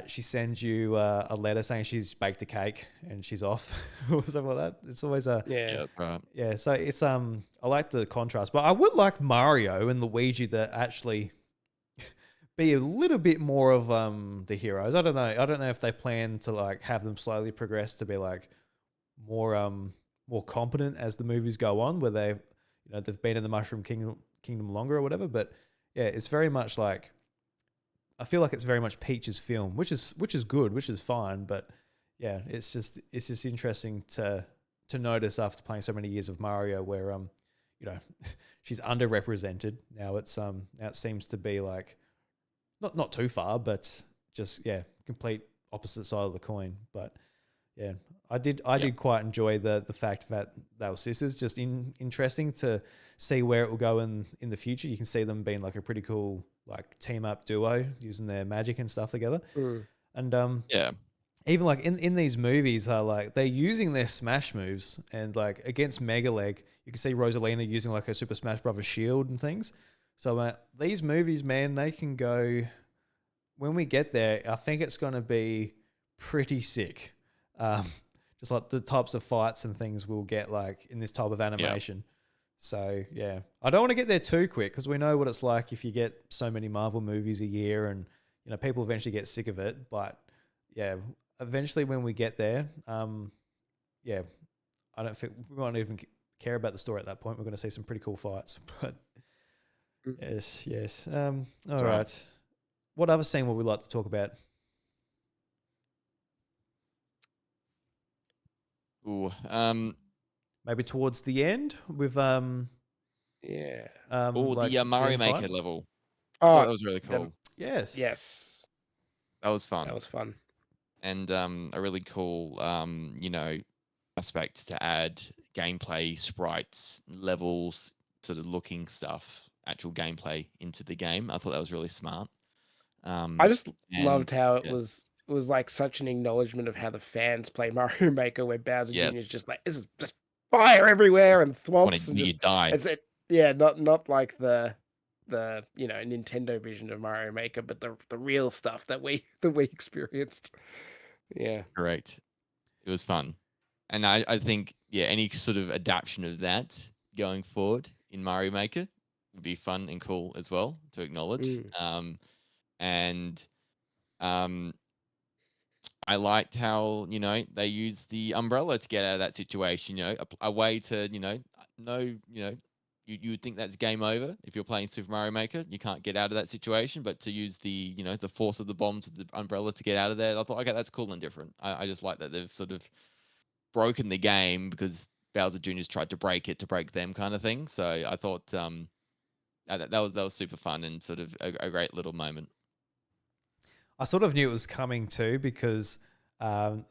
she sends you a letter saying she's baked a cake and she's off or something like that. It's always Yeah. Right. yeah. So it's I like the contrast, but I would like Mario and Luigi to actually be a little bit more of the heroes. I don't know. I don't know if they plan to like have them slowly progress to be like more competent as the movies go on, where they've been in the Mushroom Kingdom longer or whatever. But yeah, it's very much like I feel like it's very much Peach's film, which is good, which is fine. But yeah, it's just interesting to notice after playing so many years of Mario, where she's underrepresented. Now it seems to be like not too far, but just complete opposite side of the coin. But yeah, I Yep. did quite enjoy the fact that they were sisters. Just interesting to see where it will go in the future. You can see them being like a pretty cool like team up duo using their magic and stuff together. And Yeah. even like in these movies are like they're using their smash moves, and like against Mega Leg you can see Rosalina using like her Super Smash Brothers shield and things. So these movies, man, they can go, when we get there, I think it's going to be pretty sick. Just like the types of fights and things we'll get like in this type of animation. So yeah, I don't want to get there too quick because we know what it's like if you get so many Marvel movies a year, and you know people eventually get sick of it. But yeah, eventually when we get there, yeah, I don't think we won't even care about the story at that point. We're going to see some pretty cool fights. But yes. All right. What other scene would we like to talk about? Ooh. Maybe towards the end with Yeah. like The Mario end Maker fight? level. I thought Oh, that was really cool. Yes. yes. That was fun. That was fun. And a really cool aspect to add gameplay, sprites, levels, sort of looking stuff, actual gameplay into the game. I thought that was really smart. I just loved and how it was like such an acknowledgement of how the fans play Mario Maker, where Bowser Yes. Jr. is just like, this is just fire everywhere and when thwomps and you just die. not like the Nintendo vision of Mario Maker, but the real stuff that we experienced. Yeah. Correct. It was fun. And I think, any sort of adaptation of that going forward in Mario Maker would be fun and cool as well to acknowledge. And I liked how, they used the umbrella to get out of that situation, a way to, you would think that's game over if you're playing Super Mario Maker. You can't get out of that situation, but to use the, the force of the bombs of the umbrella to get out of there, I thought, okay, that's cool and different. I just like that they've sort of broken the game because Bowser Jr.'s tried to break it to break them kind of thing. So I thought that was super fun and sort of a great little moment. I sort of knew it was coming too because I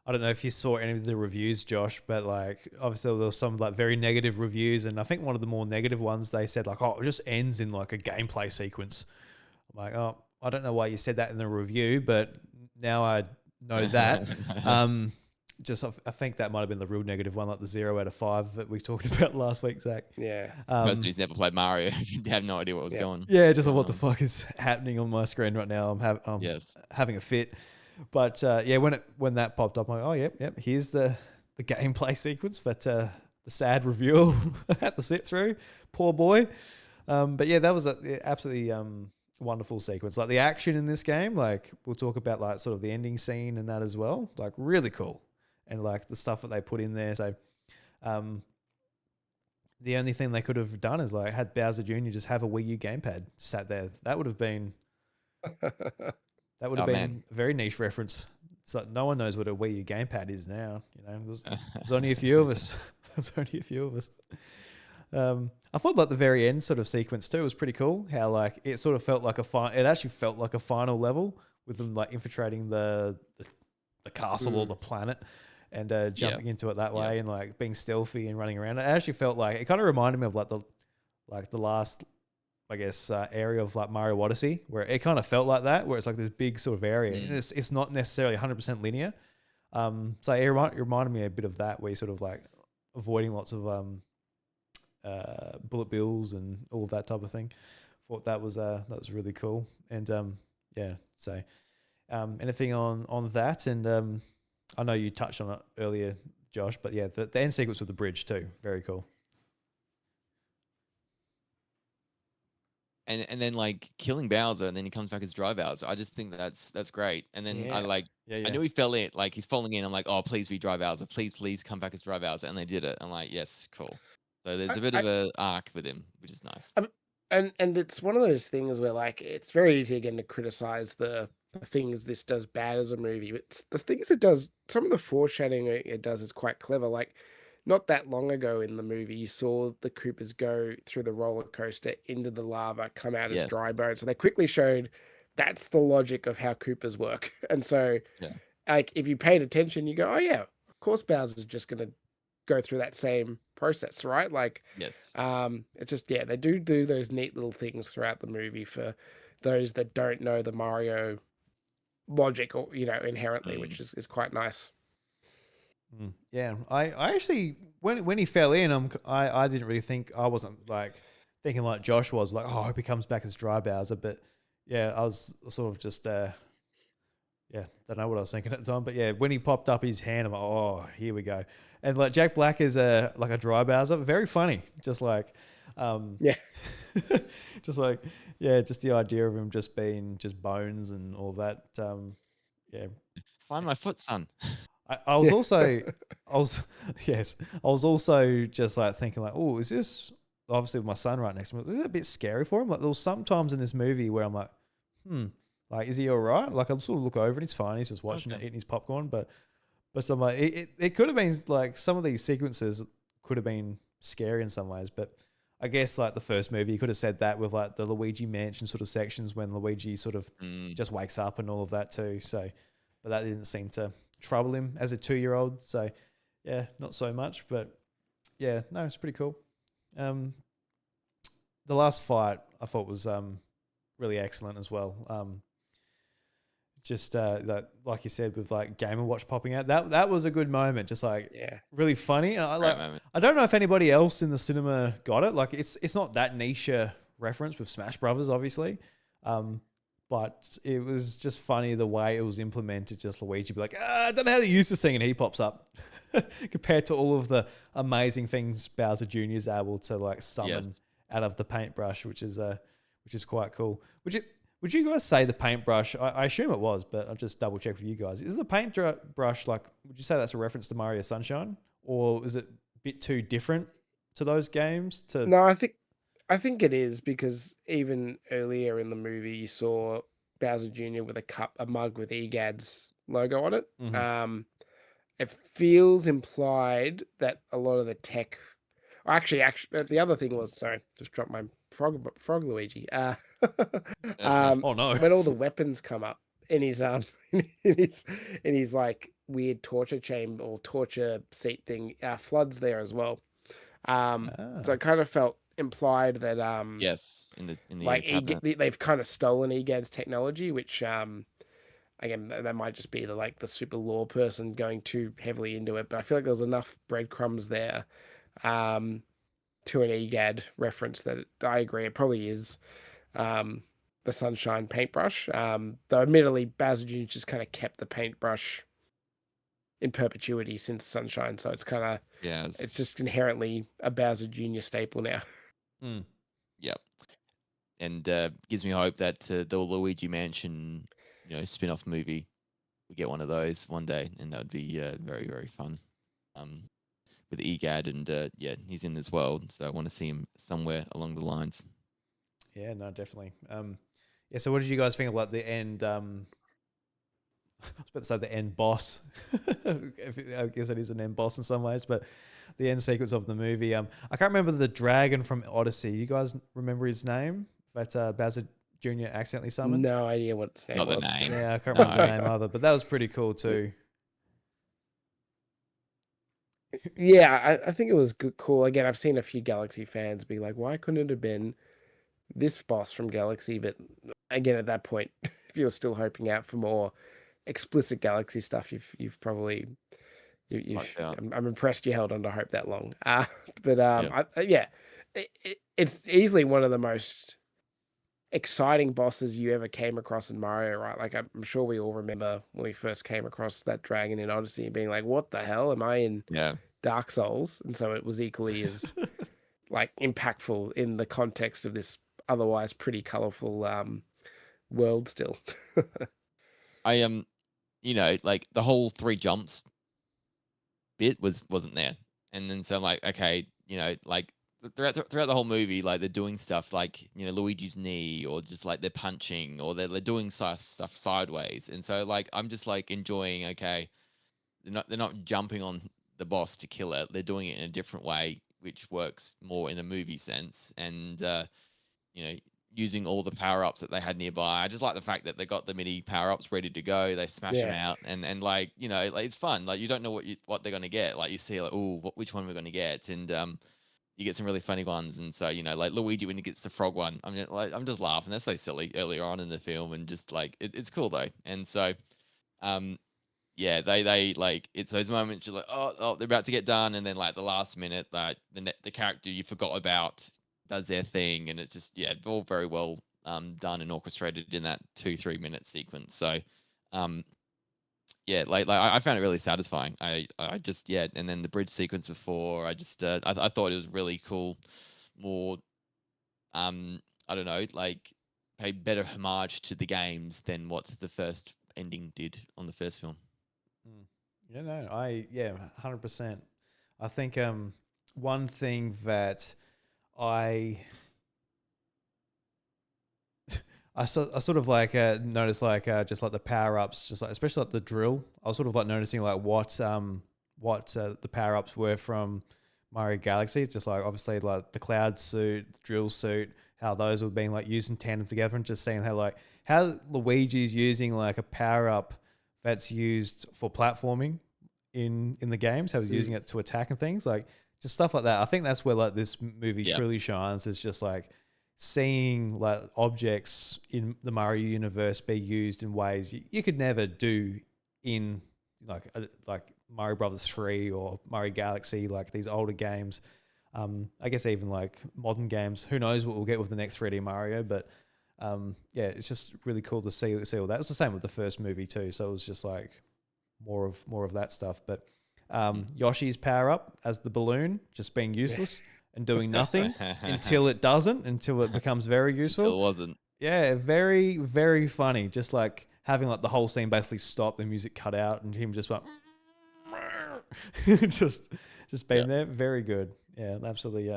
don't know if you saw any of the reviews, Josh, but like obviously there was some like very negative reviews, and I think one of the more negative ones they said like, oh, it just ends in like a gameplay sequence. I'm like, oh, I don't know why you said that in the review, but now I know that. I think that might have been the real negative one, like the 0 out of 5 that we talked about last week, Zach. Yeah. Person who's never played Mario, you have no idea what was going. Yeah, just like, what the fuck is happening on my screen right now? I'm having a fit. But when that popped up, I'm like, oh yep. Here's the gameplay sequence that the sad reviewer had to sit through. Poor boy. But yeah, that was absolutely wonderful sequence. Like the action in this game, like we'll talk about like sort of the ending scene and that as well. Like really cool. And like the stuff that they put in there. So the only thing they could have done is like had Bowser Jr. just have a Wii U gamepad sat there. That would have been a very niche reference. So no one knows what a Wii U gamepad is now. There's only a few of us. There's only a few of us. I thought like the very end sort of sequence too was pretty cool. How like it sort of felt like it actually felt like a final level with them like infiltrating the castle or the planet and jumping into it that way and like being stealthy and running around. It actually felt like it kind of reminded me of like the last, I guess, area of like Mario Odyssey, where it kind of felt like that, where it's like this big sort of area and it's not necessarily 100% linear. So it reminded me a bit of that, where you're sort of like avoiding lots of bullet bills and all of that type of thing. Thought that was really cool. And so anything on that? And I know you touched on it earlier, Josh, but yeah, the end sequence with the bridge too, very cool. And then like killing Bowser, and then he comes back as Dry Bowser. I just think that's great. And then I knew he fell in, like he's falling in. I'm like, oh, please be Dry Bowser, please come back as Dry Bowser, and they did it. I'm like, yes, cool. So there's a bit of a arc with him, which is nice. And it's one of those things where like it's very easy again to criticize the things this does bad as a movie, but the things it does, some of the foreshadowing it does is quite clever. Like not that long ago in the movie, you saw the Koopas go through the roller coaster into the lava, come out as dry bones. So they quickly showed that's the logic of how Koopas work. And so, Yeah. like, if you paid attention, you go, oh yeah, of course Bowser's just gonna go through that same process, right? Like, Yes. it's just, yeah, they do those neat little things throughout the movie for those that don't know the Mario logic, or inherently, which is quite nice. Yeah, I actually when he fell in, I didn't really think, I wasn't like thinking like Josh was like, oh, I hope he comes back as Dry Bowser, but yeah, I was sort of just yeah, don't know what I was thinking at the time, but yeah, when he popped up his hand, I'm like, oh, here we go. And like Jack Black is a Dry Bowser, very funny, just like, Yeah. just like, yeah, just the idea of him just being just bones and all that. Yeah, Find my foot, son. I was Yeah. also, I was, yes, I was also just like thinking like, oh, is this, obviously with my son right next to me, is it a bit scary for him? Like there was some times in this movie where I'm like, like, is he all right? Like I sort of look over and he's fine. He's just watching it, eating his popcorn. But so I'm like, it could have been like some of these sequences could have been scary in some ways. But I guess like the first movie, you could have said that with like the Luigi Mansion sort of sections when Luigi sort of just wakes up and all of that too. So, but that didn't seem to trouble him as a 2-year-old. So yeah, not so much. But yeah, no, it's pretty cool. The last fight I thought was really excellent as well. Just that, like you said, with like Game and Watch popping out, that was a good moment. Just like Yeah. really funny. And Great moment. I don't know if anybody else in the cinema got it. Like it's not that niche a reference with Smash Brothers, obviously. But it was just funny the way it was implemented. Just Luigi be like, I don't know how to use this thing, and he pops up. Compared to all of the amazing things Bowser Jr. is able to like summon out of the paintbrush, which is quite cool. Would you guys say the paintbrush? I assume it was, but I'll just double check with you guys. Is the paintbrush like? Would you say that's a reference to Mario Sunshine, or is it a bit too different to those games? No, I think it is, because even earlier in the movie you saw Bowser Jr. with a mug with EGAD's logo on it. Mhm. It feels implied that a lot of the tech. Actually, the other thing was, sorry, just dropped my frog Luigi. Oh no! When all the weapons come up in his in his like weird torture chamber or torture seat thing, Flood's there as well. So it kind of felt implied that Yes, in the like cabinet. they've kind of stolen EGAD's technology, which again, that might just be the super lore person going too heavily into it, but I feel like there was enough breadcrumbs there to an EGAD reference that I agree it probably is the Sunshine paintbrush. Though admittedly, Bowser Jr. just kind of kept the paintbrush in perpetuity since Sunshine, so it's kind of it's just inherently a Bowser Jr. staple now. Yep. And gives me hope that the Luigi Mansion, spin-off movie, we get one of those one day, and that would be very, very fun. With EGAD, and he's in as well, so I want to see him somewhere along the lines. Yeah, no, definitely. Yeah. So, what did you guys think of like the end? I was about to say the end boss. I guess it is an end boss in some ways, but the end sequence of the movie. I can't remember the dragon from Odyssey. You guys remember his name? That Bowser Jr. accidentally summoned. No idea what its name Not the was. name. Yeah, I can't remember the name either, but that was pretty cool too. Yeah, I think it was cool. Again, I've seen a few Galaxy fans be like, why couldn't it have been this boss from Galaxy? But again, at that point, if you're still hoping out for more explicit Galaxy stuff, you've probably I'm impressed you held on to hope that long. But it's easily one of the most exciting bosses you ever came across in Mario, right? Like I'm sure we all remember when we first came across that dragon in Odyssey and being like, what the hell? Am I in Dark Souls? And so it was equally as like impactful in the context of this otherwise pretty colorful world still. I like the whole 3 jumps bit wasn't there, and then so I'm like, okay, like throughout the whole movie, like they're doing stuff like Luigi's knee, or just like they're punching, or they're doing stuff sideways, and so like I'm just like enjoying. Okay, they're not jumping on the boss to kill it. They're doing it in a different way, which works more in a movie sense, and using all the power ups that they had nearby. I just like the fact that they got the mini power ups ready to go. They smash them out, and like like it's fun. Like you don't know what they're gonna get. Like you see like which one we're gonna get, and you get some really funny ones. And so like Luigi when he gets the frog one, I'm just laughing. They're so silly earlier on in the film, and just like it's cool though. And so um yeah, they like it's those moments you're like, oh, they're about to get done, and then like the last minute, like the character you forgot about does their thing, and it's just all very well done and orchestrated in that 2-3 minute sequence. So, um, like I found it really satisfying. I just and then the bridge sequence before, I just I thought it was really cool, more I don't know, like pay better homage to the games than what the first ending did on the first film. Yeah, no, 100%. I think one thing that I I sort of like noticed like just like the power ups, just like especially like the drill. I was sort of like noticing like what the power ups were from Mario Galaxy. It's just like obviously like the cloud suit, the drill suit, how those were being like used in tandem together, and just seeing how Luigi's using like a power up that's used for platforming in the games. How he's using it to attack and things like just stuff like that. I think that's where like this movie truly shines. Is just like seeing like objects in the Mario universe be used in ways you could never do in like Mario Brothers 3 or Mario Galaxy, like these older games. I guess even like modern games. Who knows what we'll get with the next 3D Mario, but it's just really cool to see all that. It was the same with the first movie too, so it was just like more of that stuff. But Yoshi's power up as the balloon just being useless and doing nothing until it becomes very useful. Until it wasn't. Yeah, very, very funny. Just like having like the whole scene basically stop, the music cut out, and him just like just being there. Very good. Yeah, absolutely.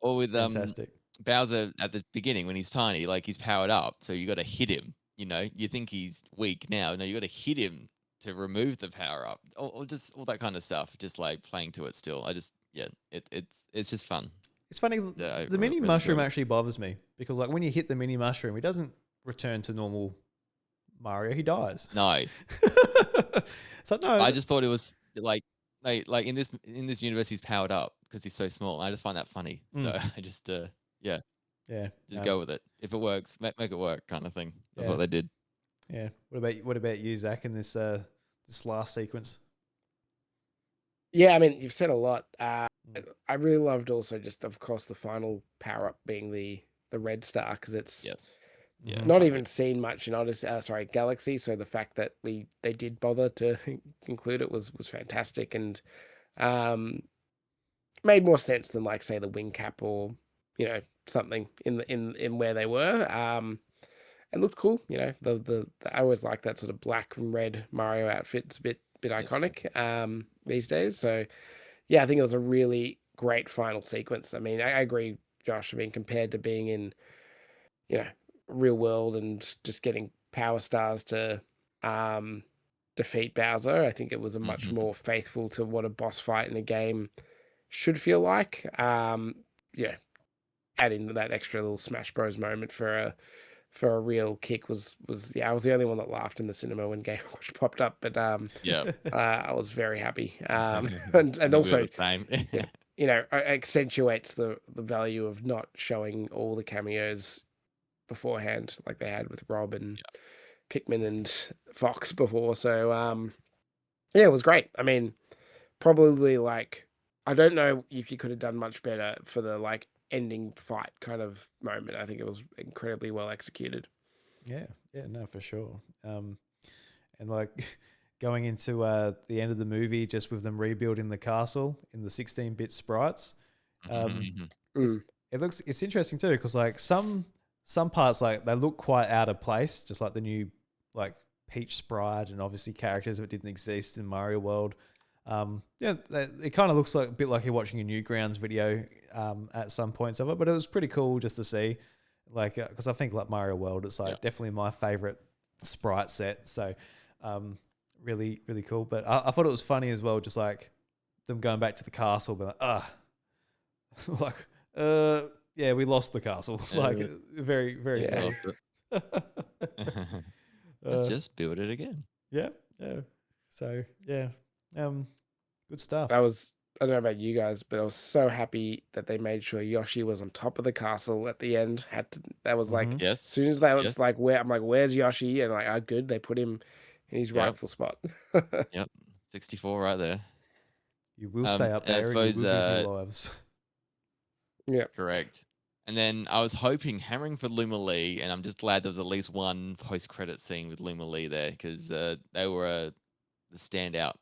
Or with fantastic. Bowser at the beginning when he's tiny, like he's powered up, so you got to hit him. You think he's weak now. No, you got to hit him to remove the power up, or just all that kind of stuff. Just like playing to it still. It's just fun. It's funny. The mini mushroom actually bothers me because like when you hit the mini mushroom, he doesn't return to normal Mario. He dies. No. So no. I just thought it was like in this universe he's powered up because he's so small. I just find that funny. So I just just go with it. If it works, make it work, kind of thing. That's what they did. Yeah. What about you, Zach, in this last sequence? Yeah, I mean, you've said a lot. I really loved also just, of course, the final power up being the red star, because it's not even seen much in Galaxy. So the fact that they did bother to include it was fantastic, and made more sense than like say the wing cap or something in where they were. And looked cool. The I always like that sort of black and red Mario outfit. It's a bit iconic these days. So yeah, I think it was a really great final sequence. I mean, I agree, Josh. I mean, compared to being in real world and just getting power stars to defeat Bowser, I think it was a much more faithful to what a boss fight in a game should feel like. Adding that extra little Smash Bros moment for a real kick was I was the only one that laughed in the cinema when Game Watch popped up, but I was very happy. And also accentuates the value of not showing all the cameos beforehand like they had with Rob and Pikmin and Fox before. So it was great. I mean, probably like I don't know if you could have done much better for the like ending fight kind of moment. I think it was incredibly well executed. Yeah, no, for sure. And like going into the end of the movie, just with them rebuilding the castle in the 16-bit sprites, it's interesting too, because like some parts like they look quite out of place, just like the new like Peach sprite and obviously characters that didn't exist in Mario World. It kind of looks like a bit like you're watching a Newgrounds video at some points of it, but it was pretty cool just to see, like, because I think like Mario World, it's like definitely my favorite sprite set. So, really, really cool. But I thought it was funny as well, just like them going back to the castle, but like, yeah, we lost the castle. Like very, very Yeah. funny. Lost it. Let's just build it again. Yeah, yeah. So yeah, good stuff. I don't know about you guys, but I was so happy that they made sure Yoshi was on top of the castle at the end. That was like, Mhm. as soon Yes. as that Yes. was like, I'm like, where's Yoshi? And like, good, they put him in his Yep. rightful spot. Yep. 64 right there. You will stay up And I there, and you will suppose give me lives. Yeah. correct. And then I was hammering for Luma Lee, and I'm just glad there was at least one post-credit scene with Luma Lee there because they were the standout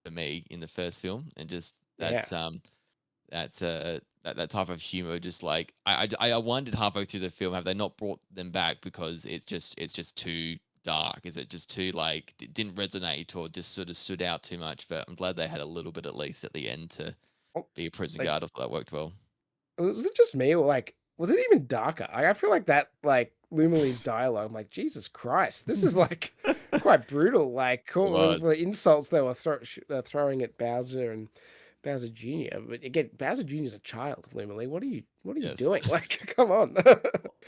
for me in the first film, and just Yeah. that type of humor. Just like I wondered halfway through the film, have they not brought them back because it's just too dark? Is it just too like didn't resonate or just sort of stood out too much? But I'm glad they had a little bit at least at the end to Oh, be a prison like, guard. I thought that worked well. was it just me, or like, was it even darker? I feel like that, like Lumilly's dialogue. I'm like, Jesus Christ, this is like quite brutal. Like the insults they were throwing at Bowser and Bowser Jr. But again, Bowser Jr. is a child. Lumilly, what are you Yes. doing? Like, come on.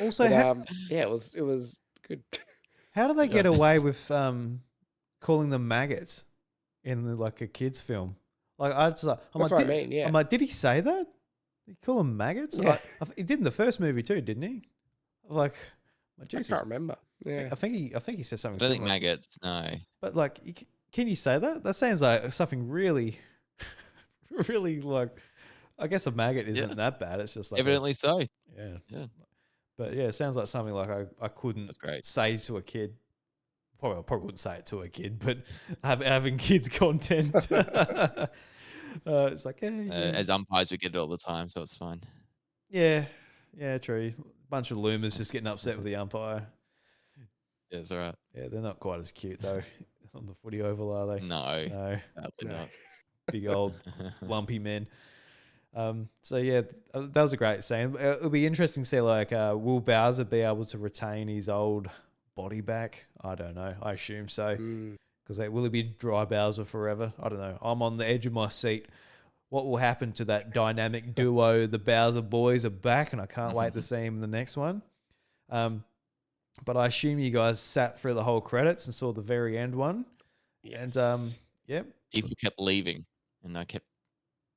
Also, But, yeah, it was good. how do they get Yeah. away with calling them maggots in like a kids film? Like That's what I mean. Yeah. I'm like, did he say that? Did he call them maggots? Yeah. He did in the first movie too, didn't he? Like, I Jesus. can't remember. Yeah. I think he said something. I don't think similar. maggots. No. But like, can you say that? That sounds like something really, really like. I guess a maggot isn't that bad. It's just like Evidently so. yeah. Yeah. But yeah, it sounds like something like I couldn't That's great. say to a kid. I probably wouldn't say it to a kid, but having kids content, it's like yeah. As umpires, we get it all the time, so it's fine. Yeah, true. Bunch of loomers just getting upset with the umpire. Yeah, it's all right. Yeah, they're not quite as cute though on the footy oval, are they? No, No, sadly No. not. big old lumpy men. So yeah, that was a great scene. It'll be interesting to see like, will Bowser be able to retain his old body back? I don't know. I assume so. Mm. Because will he be dry Bowser forever? I don't know. I'm on the edge of my seat. What will happen to that dynamic duo? The Bowser boys are back, and I can't wait to see him in the next one. But I assume you guys sat through the whole credits and saw the very end one. Yes. And yep. People kept leaving, and I kept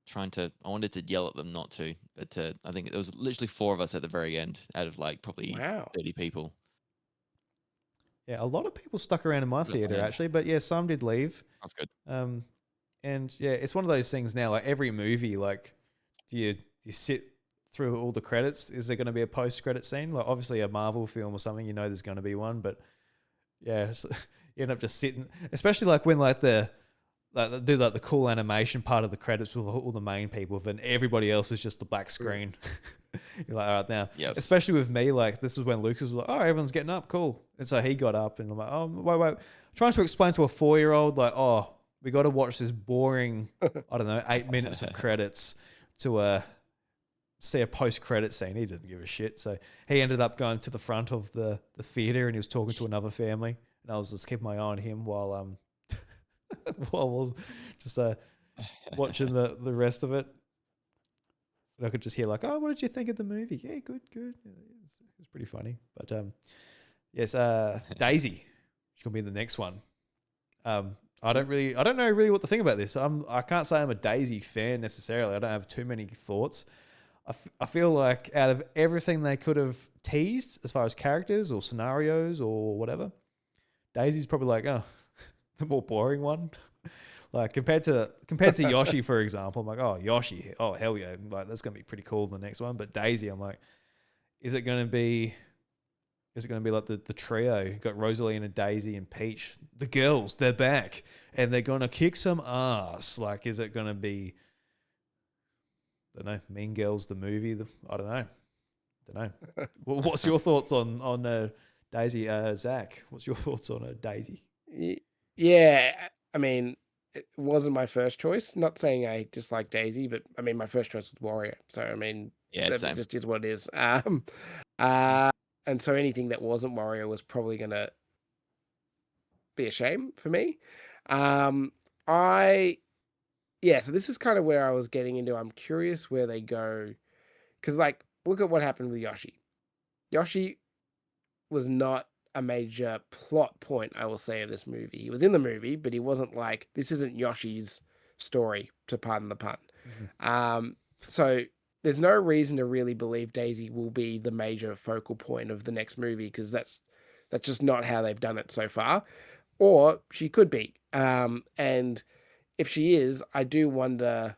trying to. I wanted to yell at them not to, but I think there was literally 4 of us at the very end, out of like probably Wow. 30 people. Yeah, a lot of people stuck around in my theater Yeah. actually, but yeah, some did leave. That's good. And yeah, it's one of those things now. Like every movie, like do you sit through all the credits? Is there going to be a post-credit scene? Like obviously a Marvel film or something, you know, there's going to be one. But yeah, so you end up just sitting, especially like when like they do like the cool animation part of the credits with all the main people, then everybody else is just the black screen. You're like, all right now. Yes. Especially with me, like this is when Lucas was like, oh, everyone's getting up, cool. And so he got up, and I'm like, oh, wait. Trying to explain to a 4-year-old, like, oh, we got to watch this boring, I don't know, 8 minutes of credits to see a post-credit scene. He didn't give a shit. So he ended up going to the front of the theater, and he was talking to another family, and I was just keeping my eye on him while while I was just watching the rest of it. And I could just hear like, oh, what did you think of the movie? Yeah, good. It's pretty funny. But yes, Daisy, she's gonna be in the next one. I don't know really what to think about this. I can't say I'm a Daisy fan necessarily. I don't have too many thoughts. I feel like out of everything they could have teased as far as characters or scenarios or whatever, Daisy's probably like, oh, the more boring one. Like compared to Yoshi, for example, I'm like, oh, Yoshi, oh hell yeah, like that's gonna be pretty cool in the next one. But Daisy, I'm like, is it gonna be like the trio? You got Rosalina, Daisy, and Peach. The girls, they're back, and they're gonna kick some ass. Like, is it gonna be, I don't know, Mean Girls the movie? I don't know. What's your thoughts on Daisy? Zach, what's your thoughts on Daisy? Yeah, I mean, it wasn't my first choice. Not saying I dislike Daisy, but I mean, my first choice was Warrior. So I mean, Yeah, that same. just is what it is. And so anything that wasn't Warrior was probably gonna be a shame for me. So this is kind of where I was getting into. I'm curious where they go, because like look at what happened with Yoshi. Yoshi was not a major plot point, I will say, of this movie. He was in the movie, but he wasn't like, this isn't Yoshi's story, to pardon the pun. So there's no reason to really believe Daisy will be the major focal point of the next movie, because that's just not how they've done it so far. Or she could be. And if she is, I do wonder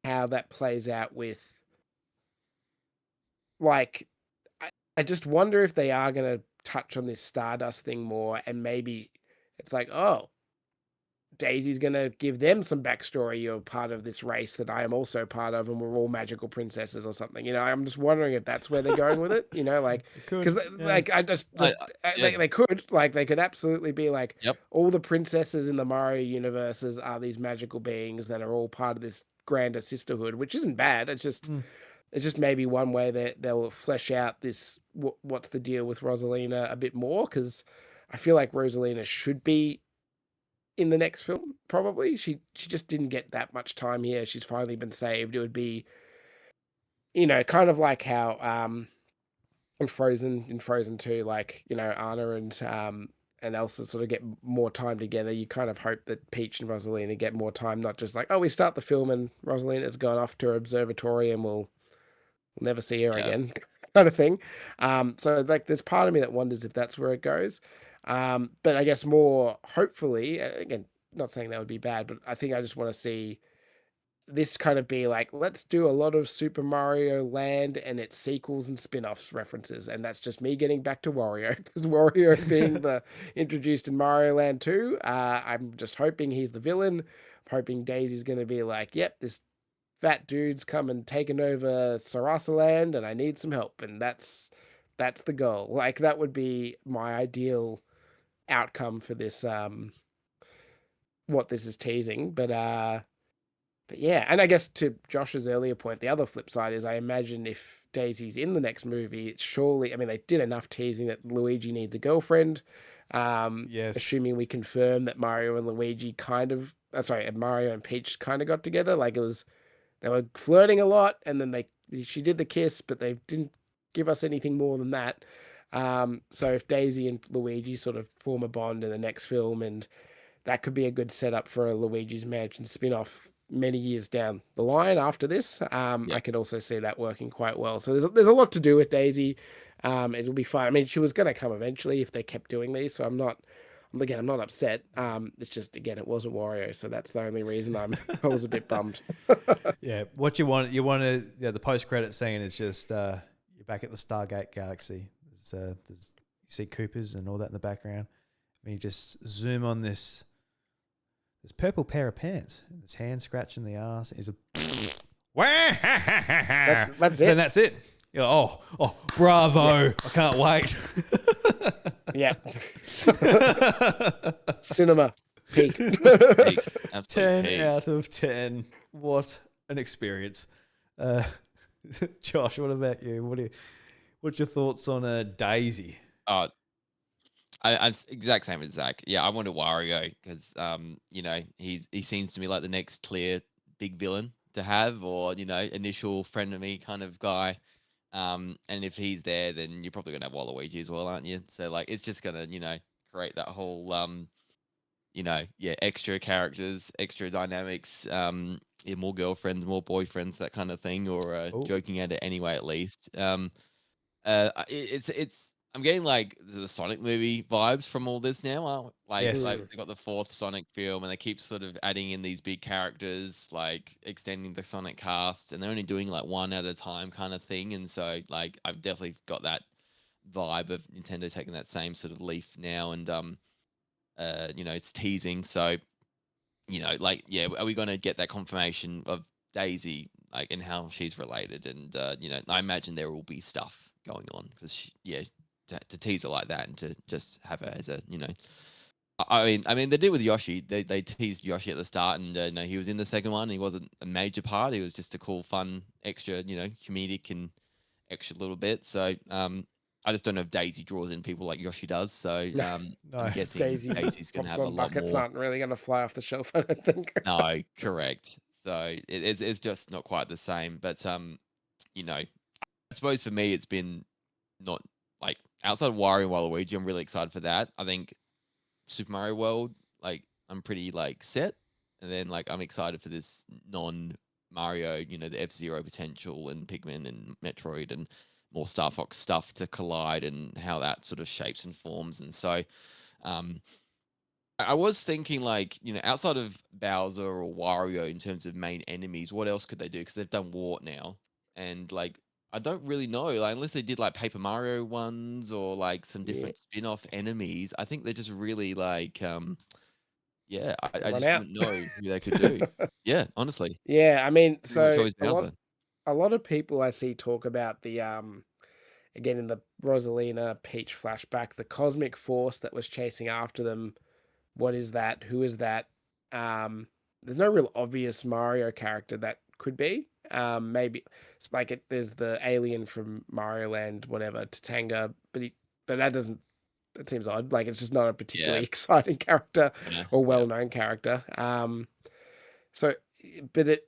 how that plays out with, like, I just wonder if they are going to touch on this Stardust thing more, and maybe it's like, oh, Daisy's going to give them some backstory. You're part of this race that I am also part of, and we're all magical princesses or something. I'm just wondering if that's where they're going with it. Like, because like I just they could, like, they could absolutely be like, Yep. all the princesses in the Mario universes are these magical beings that are all part of this grander sisterhood, which isn't bad. It's just maybe one way that they'll flesh out this what's the deal with Rosalina a bit more, because I feel like Rosalina should be in the next film. Probably she just didn't get that much time here. She's finally been saved. It would be, kind of like how in Frozen 2, like, Anna and Elsa sort of get more time together. You kind of hope that Peach and Rosalina get more time, not just like, oh, we start the film and Rosalina's gone off to her observatory and we'll never see her again, kind of thing. So like, there's part of me that wonders if that's where it goes. But I guess more hopefully, again, not saying that would be bad, but I think I just want to see this kind of be like, let's do a lot of Super Mario Land and its sequels and spin-offs references. And that's just me getting back to Wario, because Wario being the introduced in Mario Land 2. I'm just hoping he's the villain. I'm hoping Daisy's going to be like, yep, this fat dude's come and taken over Sarasa Land and I need some help. And that's the goal. Like, that would be my ideal outcome for this, what this is teasing. But yeah, and I guess to Josh's earlier point, the other flip side is, I imagine if Daisy's in the next movie, it's surely, I mean, they did enough teasing that Luigi needs a girlfriend. Yes. Assuming we confirm that Mario and Luigi Mario and Peach kind of got together. Like, they were flirting a lot, and then she did the kiss, but they didn't give us anything more than that. So if Daisy and Luigi sort of form a bond in the next film, and that could be a good setup for a Luigi's Mansion spin-off many years down the line after this. I could also see that working quite well. So there's a lot to do with Daisy. It'll be fun. I mean, she was going to come eventually if they kept doing these, so I'm not upset. It's just, again, it wasn't Wario, so that's the only reason I was a bit bummed. Yeah, what you want to, the post-credit scene is just you're back at the Stargate Galaxy. There's you see Coopers and all that in the background. And you just zoom on this purple pair of pants, and his hand scratching the ass. He's That's it. And that's it. You're like, oh, bravo! Yeah. I can't wait. Yeah. Cinema peak. Peak. 10 peak. out of 10. What an experience. Josh, what about you? What's your thoughts on Daisy? I'm exact same as Zach. Yeah, I wanted Wario because he seems to me like the next clear big villain to have, or initial friend of me kind of guy. And if he's there, then you're probably gonna have Waluigi as well, aren't you? So like, it's just gonna create that whole extra characters, extra dynamics, more girlfriends, more boyfriends, that kind of thing, or joking at it anyway, at least. It's I'm getting like the Sonic movie vibes from all this now. Like they got the fourth Sonic film, and they keep sort of adding in these big characters, like extending the Sonic cast, and they're only doing like one at a time kind of thing. And so like, I've definitely got that vibe of Nintendo taking that same sort of leaf now, and it's teasing. So are we going to get that confirmation of Daisy, like, and how she's related? And I imagine there will be stuff going on, because to tease her like that, and to just have her as a I mean they did with Yoshi. They teased Yoshi at the start, and he was in the second one. He wasn't a major part. He was just a cool, fun, extra, comedic and extra little bit. So I just don't know if Daisy draws in people like Yoshi does. So I'm guessing Daisy's going to have a lot buckets more. Aren't really going to fly off the shelf, I don't think. No, correct. So it's just not quite the same. But suppose for me, it's been not like outside of Wario and Waluigi. I'm really excited for that. I think Super Mario World, like I'm pretty like set, and then like I'm excited for this non Mario, the F-Zero potential and Pikmin and Metroid and more Star Fox stuff to collide and how that sort of shapes and forms. And so, um, I was thinking like, outside of Bowser or Wario in terms of main enemies, what else could they do? Because they've done Wart now, and like I don't really know, like unless they did like Paper Mario ones or like some Yeah, different spin-off enemies. I think they're just really like, yeah, I run just out. wouldn't know who they could do. Yeah, honestly, Yeah, I mean, pretty much so always Bowser. a lot of people I see talk about the again in the Rosalina Peach flashback, the cosmic force that was chasing after them. What is that? Who is that? There's no real obvious Mario character that could be. Maybe it's like there's the alien from Mario Land, whatever, Tatanga, but that doesn't. That seems odd. Like it's just not a Yeah, particularly exciting character yeah, or yeah, well-known character. So, but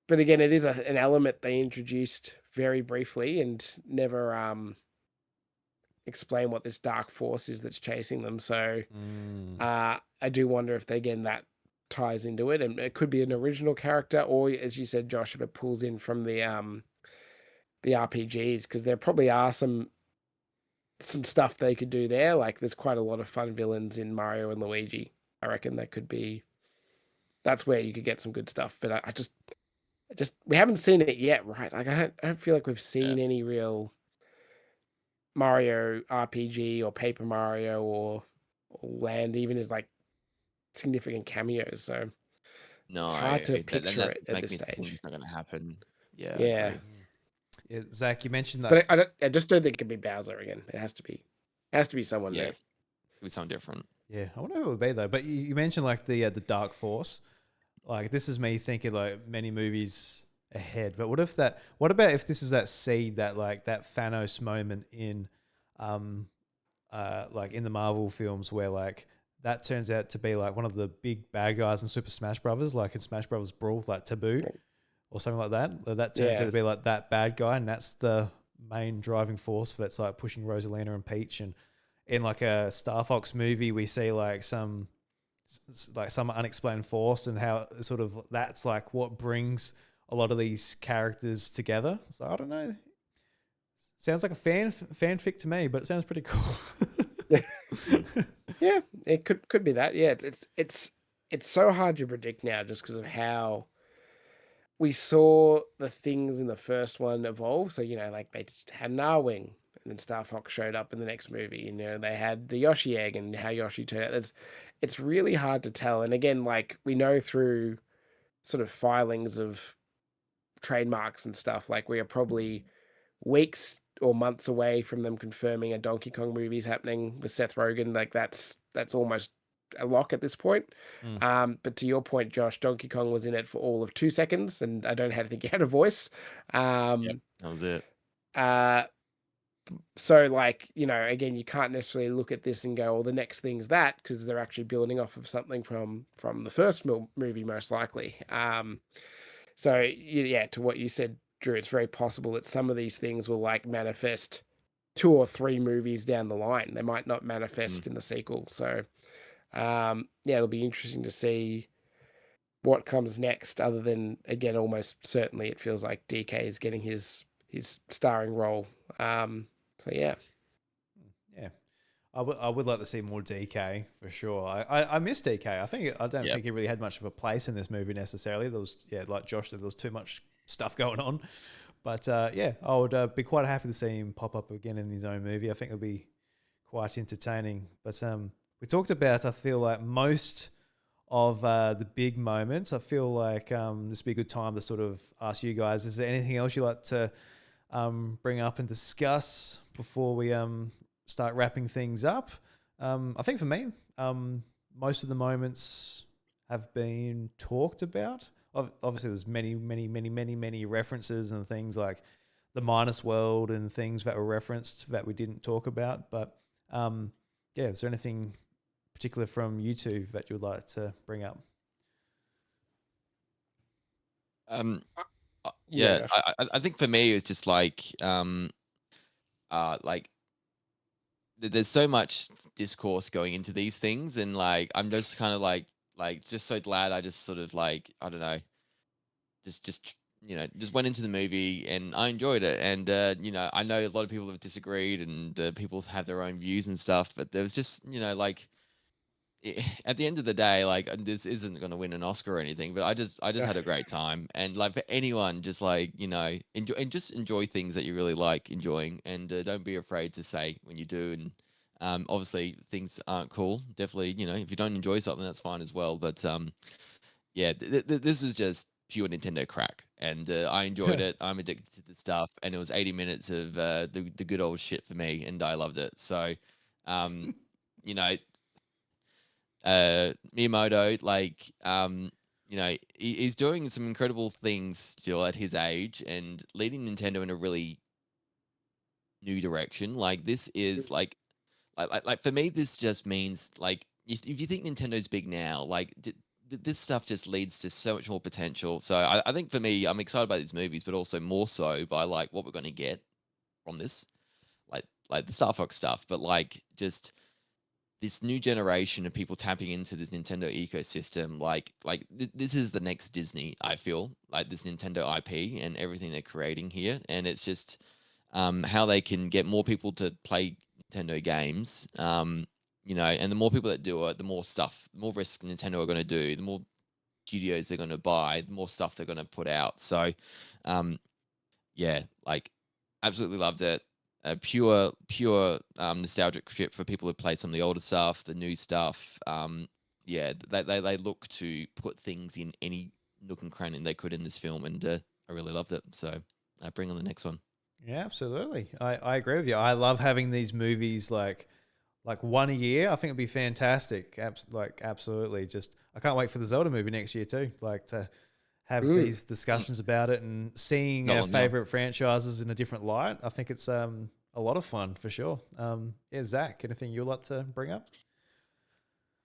but again, it is an element they introduced very briefly and never explain what this dark force is that's chasing them. So I do wonder if again that ties into it, and it could be an original character, or as you said, Josh, if it pulls in from the RPGs, because there probably are some stuff they could do there. Like there's quite a lot of fun villains in Mario and Luigi. I reckon that could be that's where you could get some good stuff. But I just we haven't seen it yet, right? Like I don't feel like we've yeah. seen any real Mario RPG or Paper Mario or Land even as like significant cameos. So No, it's I hard to agree. That, and picture that's it what's at making this me think stage. it's not going to happen. Yeah, I Yeah. agree. Yeah, Zach, you mentioned that. But I just don't think it can be Bowser again. It has to be someone new. Yes, it'll be something different. Yeah, I wonder who it would be though. But you mentioned like the Dark Force. Like this is me thinking like many movies ahead. But what if that? What about if this is that seed that like that Thanos moment in, um, like in the Marvel films where like that turns out to be like one of the big bad guys in Super Smash Brothers, like in Smash Brothers Brawl, like Taboo or something like that. That turns out Yeah. to be like that bad guy, and that's the main driving force that's like pushing Rosalina and Peach. And in like a Star Fox movie, we see like some unexplained force and how sort of that's like what brings a lot of these characters together. So I don't know. Sounds like a fanfic to me, but it sounds pretty cool. Yeah, it could be that. Yeah, it's so hard to predict now just because of how we saw the things in the first one evolve. So, like they just had Narwing and then Star Fox showed up in the next movie. They had the Yoshi egg and how Yoshi turned out. It's really hard to tell. And again, like we know through sort of filings of trademarks and stuff, like we are probably weeks or months away from them confirming a Donkey Kong movie's happening with Seth Rogen. Like that's almost a lock at this point. But to your point, Josh, Donkey Kong was in it for all of 2 seconds, and I don't think he had a voice. Yep, that was it. Uh, so like again, you can't necessarily look at this and go, "Well, the next thing's that," because they're actually building off of something from the first movie, most likely. So yeah, to what you said, Drew, it's very possible that some of these things will like manifest 2 or 3 movies down the line. They might not manifest in the sequel. So yeah, it'll be interesting to see what comes next. Other than again, almost certainly, it feels like DK is getting his starring role. So yeah, Yeah. I would like to see more DK for sure. I miss DK. I don't Yep. think he really had much of a place in this movie necessarily. There was like Josh said, there was too much stuff going on. But yeah, I would be quite happy to see him pop up again in his own movie. I think it'll be quite entertaining. But we talked about, I feel like, most of the big moments. I feel like this would be a good time to sort of ask you guys, is there anything else you'd like to bring up and discuss before we start wrapping things up? I think for me, most of the moments have been talked about. Obviously, there's many references and things like the minus world and things that were referenced that we didn't talk about. But yeah, is there anything particular from you two that you would like to bring up? Um, Yeah, Yeah. I think for me it's just like there's so much discourse going into these things, and like I'm just kind of like just so glad I just sort of like I don't know, just just went into the movie and I enjoyed it. And I know a lot of people have disagreed, and people have their own views and stuff, but there was just like at the end of the day, like this isn't going to win an Oscar or anything, but I just had a great time. And like for anyone, just like enjoy and just enjoy things that you really like enjoying, and don't be afraid to say when you do. And obviously things aren't cool. Definitely, if you don't enjoy something, that's fine as well. But yeah, this is just pure Nintendo crack, and I enjoyed it. I'm addicted to the stuff, and it was 80 minutes of the good old shit for me, and I loved it. So, um, you know, Miyamoto, like, he's doing some incredible things still at his age, and leading Nintendo in a really new direction. Like, this is like for me, this just means like if you think Nintendo's big now, like this stuff just leads to so much more potential. So I think for me, I'm excited about these movies, but also more so by like what we're going to get from this, like the Star Fox stuff, but like just this new generation of people tapping into this Nintendo ecosystem. This is the next Disney. I feel like this Nintendo IP and everything they're creating here, and it's just how they can get more people to play Nintendo games. And the more people that do it, the more stuff, the more risk Nintendo are going to do, the more studios they're going to buy, the more stuff they're going to put out. So, um, yeah, like absolutely loved it. Pure nostalgic shit for people who played some of the older stuff, the new stuff. Yeah, they look to put things in any nook and cranny they could in this film, and I really loved it. So, bring on the next one. Yeah, absolutely. I agree with you. I love having these movies like one a year. I think it'd be fantastic. Absolutely. Just I can't wait for the Zelda movie next year too. Like to have these Mm. discussions about it and seeing our Got one now. favorite franchises in a different light. I think it's a lot of fun for sure. Yeah, Zach, anything you'd like to bring up?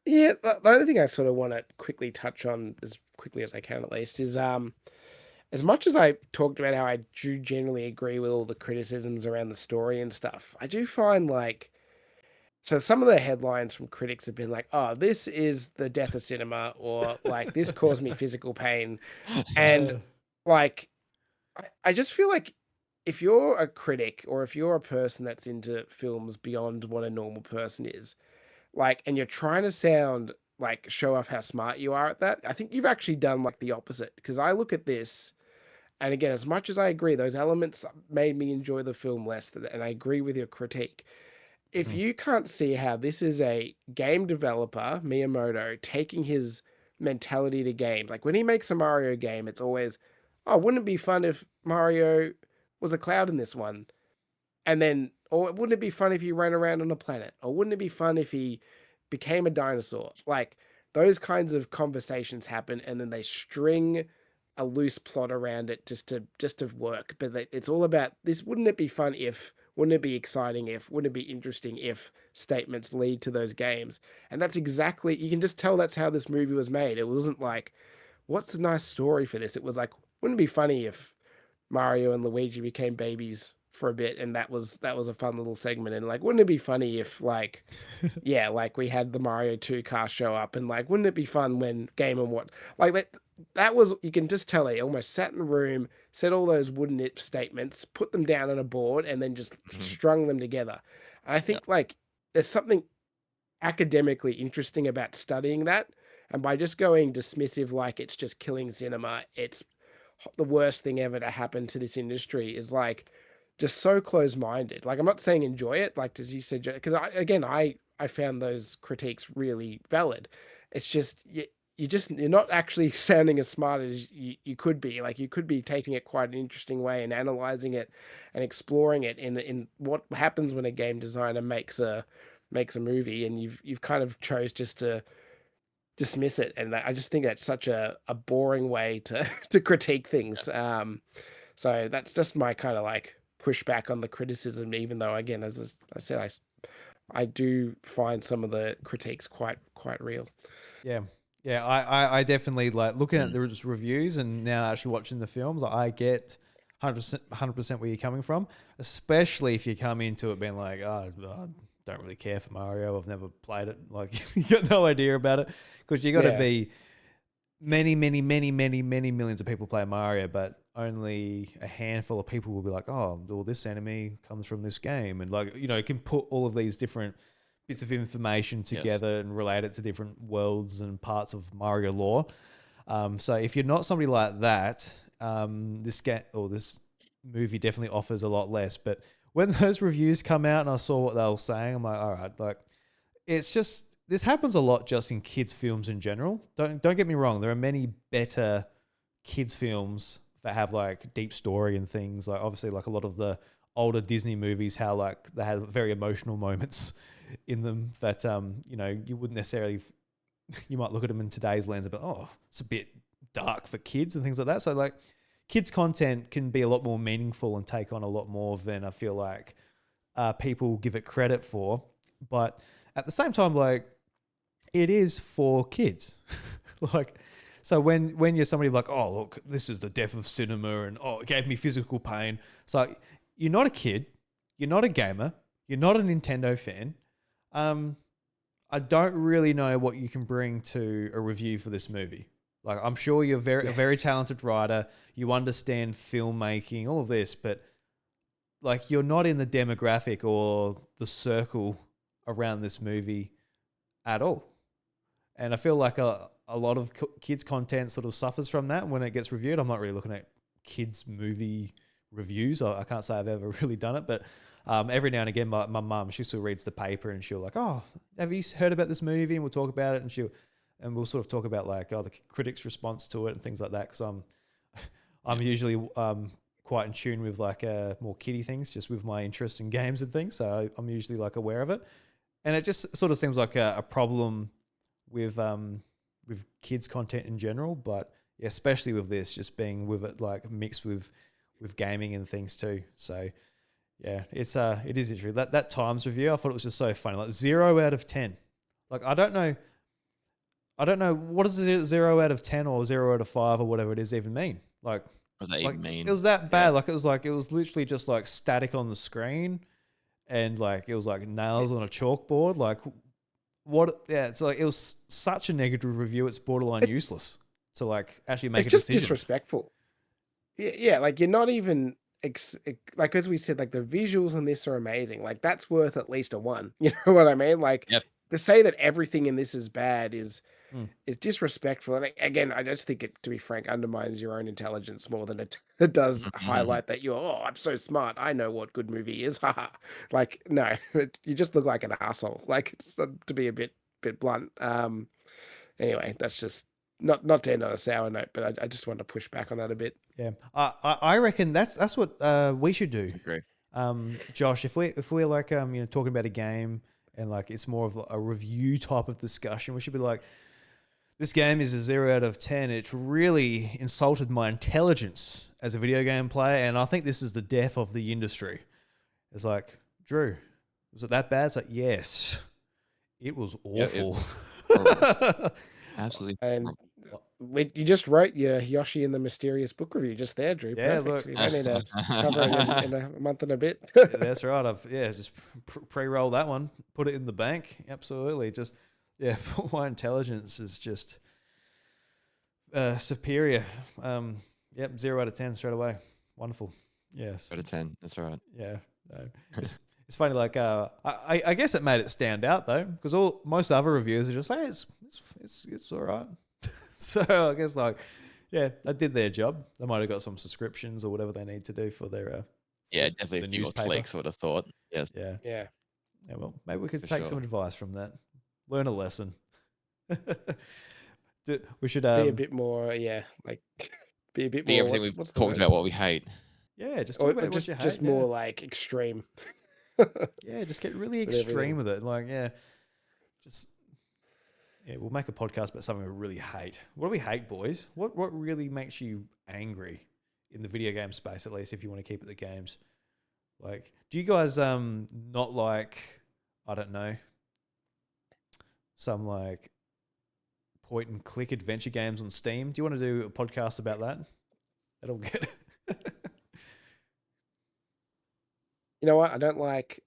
Yeah, the only thing I sort of want to quickly touch on as quickly as I can at least is as much as I talked about how I do generally agree with all the criticisms around the story and stuff, I do find like so some of the headlines from critics have been like, "Oh, this is the death of cinema," or like, "This caused me physical pain," and like I just feel like if you're a critic or if you're a person that's into films beyond what a normal person is, like, and you're trying to sound like show off how smart you are at that, I think you've actually done like the opposite. Because I look at this, and again, as much as I agree, those elements made me enjoy the film less, and I agree with your critique. If Mhm. you can't see how this is a game developer, Miyamoto, taking his mentality to games, like when he makes a Mario game, it's always, oh, wouldn't it be fun if Mario was a cloud in this one? And then, or wouldn't it be fun if he ran around on a planet? Or wouldn't it be fun if he became a dinosaur? Like those kinds of conversations happen, and then they string a loose plot around it just to work. But it's all about this. Wouldn't it be fun if? Wouldn't it be exciting if? Wouldn't it be interesting if statements lead to those games? And that's exactly you can just tell that's how this movie was made. It wasn't like, what's a nice story for this? It was like, wouldn't it be funny if Mario and Luigi became babies for a bit, and that was a fun little segment. And like, wouldn't it be funny if like, yeah, like we had the Mario 2 car show up, and like, wouldn't it be fun when Game and what like that was you can just tell they almost sat in a room, said all those wouldn't it statements, put them down on a board, and then just strung them together. And I Yeah. think like there's something academically interesting about studying that. And by just going dismissive, like it's just killing cinema, it's the worst thing ever to happen to this industry is like just so close-minded. Like I'm not saying enjoy it, like as you said, because I found those critiques really valid. It's just you're not actually sounding as smart as you could be. Like you could be taking it quite an interesting way and analyzing it and exploring it in what happens when a game designer makes a movie, and you've kind of chose just to dismiss it. And I just think that's such a boring way to to critique things. So that's just my kind of like pushback on the criticism, even though again, as I said, I do find some of the critiques quite real. Yeah. Yeah, I definitely like looking at the reviews and now actually watching the films. I get 100% where you're coming from, especially if you come into it being like, oh, I don't really care for Mario. I've never played it. Like, you got no idea about it because you got to be many millions of people play Mario, but only a handful of people will be like, oh, well, this enemy comes from this game, and like it can put all of these different bits of information together and relate it to different worlds and parts of Mario lore. So if you're not somebody like that, this movie definitely offers a lot less. But when those reviews come out and I saw what they were saying, I'm like, all right, like it's just this happens a lot just in kids' films in general. Don't get me wrong, there are many better kids' films that have like deep story and things. Like obviously, like a lot of the older Disney movies, how like they have very emotional moments in them that you wouldn't necessarily you might look at them in today's lens but it's a bit dark for kids and things like that. So like kids content can be a lot more meaningful and take on a lot more than I feel like people give it credit for. But at the same time, like it is for kids. Like so when you're somebody like, oh look, this is the death of cinema and it gave me physical pain. So you're not a kid, you're not a gamer, you're not a Nintendo fan. I don't really know what you can bring to a review for this movie. Like, I'm sure you're a very talented writer. You understand filmmaking, all of this, but like, you're not in the demographic or the circle around this movie at all. And I feel like a lot of kids' content sort of suffers from that when it gets reviewed. I'm not really looking at kids' movie reviews. I can't say I've ever really done it, but every now and again, my mum, she still reads the paper and she'll like, oh, have you heard about this movie? And we'll talk about it, and we'll sort of talk about like, the critics' response to it and things like that. Because I'm usually quite in tune with like more kiddie things, just with my interest in games and things. So I'm usually like aware of it, and it just sort of seems like a problem with kids' content in general, but especially with this, just being with it like mixed with gaming and things too. So. Yeah, it is interesting. That Times review, I thought it was just so funny. Like 0 out of 10. Like I don't know what does 0 out of 10 or 0 out of 5 or whatever it is even mean. Like What does that even mean? It was that bad. Like it was literally just like static on the screen, and like it was like nails on a chalkboard. Like what? Yeah, it's like it was such a negative review. It's borderline useless to like actually make a decision. It's just disrespectful. Yeah, like you're not even. Like as we said, like the visuals in this are amazing. Like that's worth at least a 1. You know what I mean? Like to say that everything in this is bad is disrespectful. And again, I just think it, to be frank, undermines your own intelligence more than it does highlight that I'm so smart. I know what good movie is. Like no, you just look like an asshole. Like it's, to be a bit blunt. Anyway, that's just. Not to end on a sour note, but I just want to push back on that a bit. Yeah, I reckon that's what we should do. Agree. Josh, if we're like talking about a game and like it's more of a review type of discussion, we should be like, this game is a 0 out of 10. It's really insulted my intelligence as a video game player, and I think this is the death of the industry. It's like, Drew, was it that bad? It's like, yes, it was awful. Absolutely. And you just wrote your Yoshi and the Mysterious Book review just there, Drew. Yeah, perfect. look. You don't need to cover it in a month and a bit. That's right. I've just pre-roll that one, put it in the bank. Absolutely. Just my intelligence is just superior. 0 out of 10 straight away. Wonderful. Yes. 0 out of 10. That's right. Yeah. No. It's funny, like I guess it made it stand out though, because most other reviews are just like it's all right. So I guess like they did their job. They might have got some subscriptions or whatever they need to do for their definitely the a few more newspaper. clicks, I would have thought. Yes. Yeah. Well, maybe we could For take sure. some advice from that. Learn a lesson. We should Be a bit more, like be a bit Be more. everything we've what's the talked word? about what we hate. just talk about just what you hate. just more like extreme. Just get really With extreme everything. with it. Like, we'll make a podcast about something we really hate. What do we hate, boys? What really makes you angry in the video game space, at least if you want to keep it the games? Like, do you guys not like, I don't know, some like point and click adventure games on Steam. Do you want to do a podcast about that? That'll get. You know what? I don't like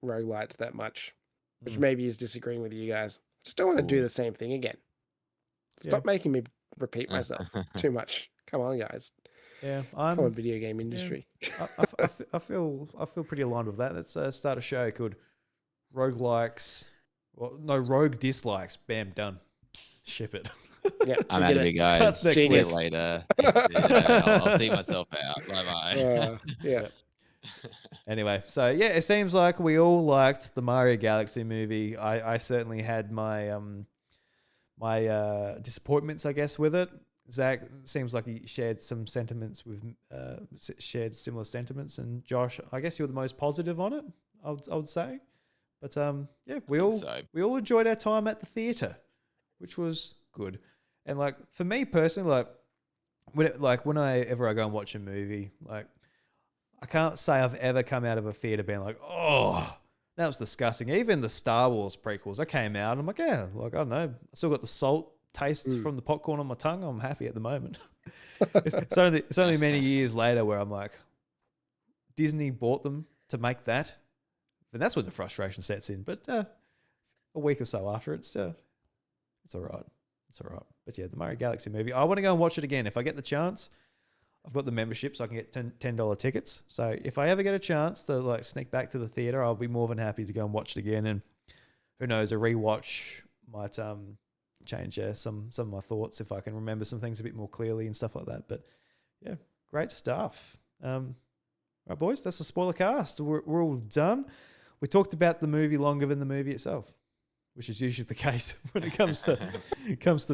roguelites that much, which maybe is disagreeing with you guys. I just don't want to do Ooh. the same thing again. Stop making me repeat myself too much. Come on, guys. Yeah, Come on, video game industry. I feel pretty aligned with that. Let's start a show called Roguelikes. Well, no, Rogue Dislikes. Bam, done. Ship it. Yeah, I'm out of here, guys. Starts next See you week. later. Yeah, I'll see myself out. Bye bye. Yeah. Anyway, so yeah, it seems like we all liked the Mario Galaxy movie. I certainly had my my disappointments, I guess, with it. Zach seems like he shared some sentiments with shared similar sentiments, and Josh, I guess you're the most positive on it. I would say, but yeah, we all enjoyed our time at the theater, which was good. And like for me personally, whenever I go and watch a movie, like I can't say I've ever come out of a theater being like, oh, that was disgusting. Even the Star Wars prequels, I came out and I'm like, yeah, like I don't know, I still got the salt tastes from the popcorn on my tongue. I'm happy at the moment. it's only many years later where I'm like, Disney bought them to make that, then that's when the frustration sets in. But a week or so after, it's all right. It's all right. But yeah, the Mario Galaxy movie, I want to go and watch it again if I get the chance. I've got the membership, so I can get $10 tickets. So if I ever get a chance to like sneak back to the theater, I'll be more than happy to go and watch it again. And who knows, a rewatch might change some of my thoughts if I can remember some things a bit more clearly and stuff like that. But yeah, great stuff. All right, boys, that's the spoiler cast. We're all done. We talked about the movie longer than the movie itself, which is usually the case when it comes to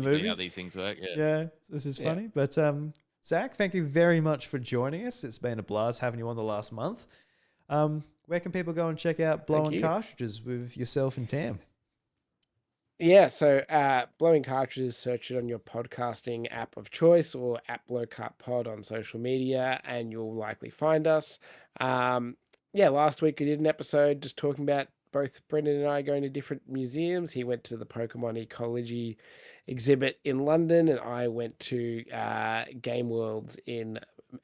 movies. How these things work. Yeah, this is funny. But Zach, thank you very much for joining us. It's been a blast having you on the last month. Where can people go and check out Blowing Cartridges with yourself and Tam? Yeah, so Blowing Cartridges, search it on your podcasting app of choice or at BlowCartPod on social media, and you'll likely find us. Last week we did an episode just talking about both Brendan and I going to different museums. He went to the Pokemon Ecology exhibit in London, and I went to Game Worlds in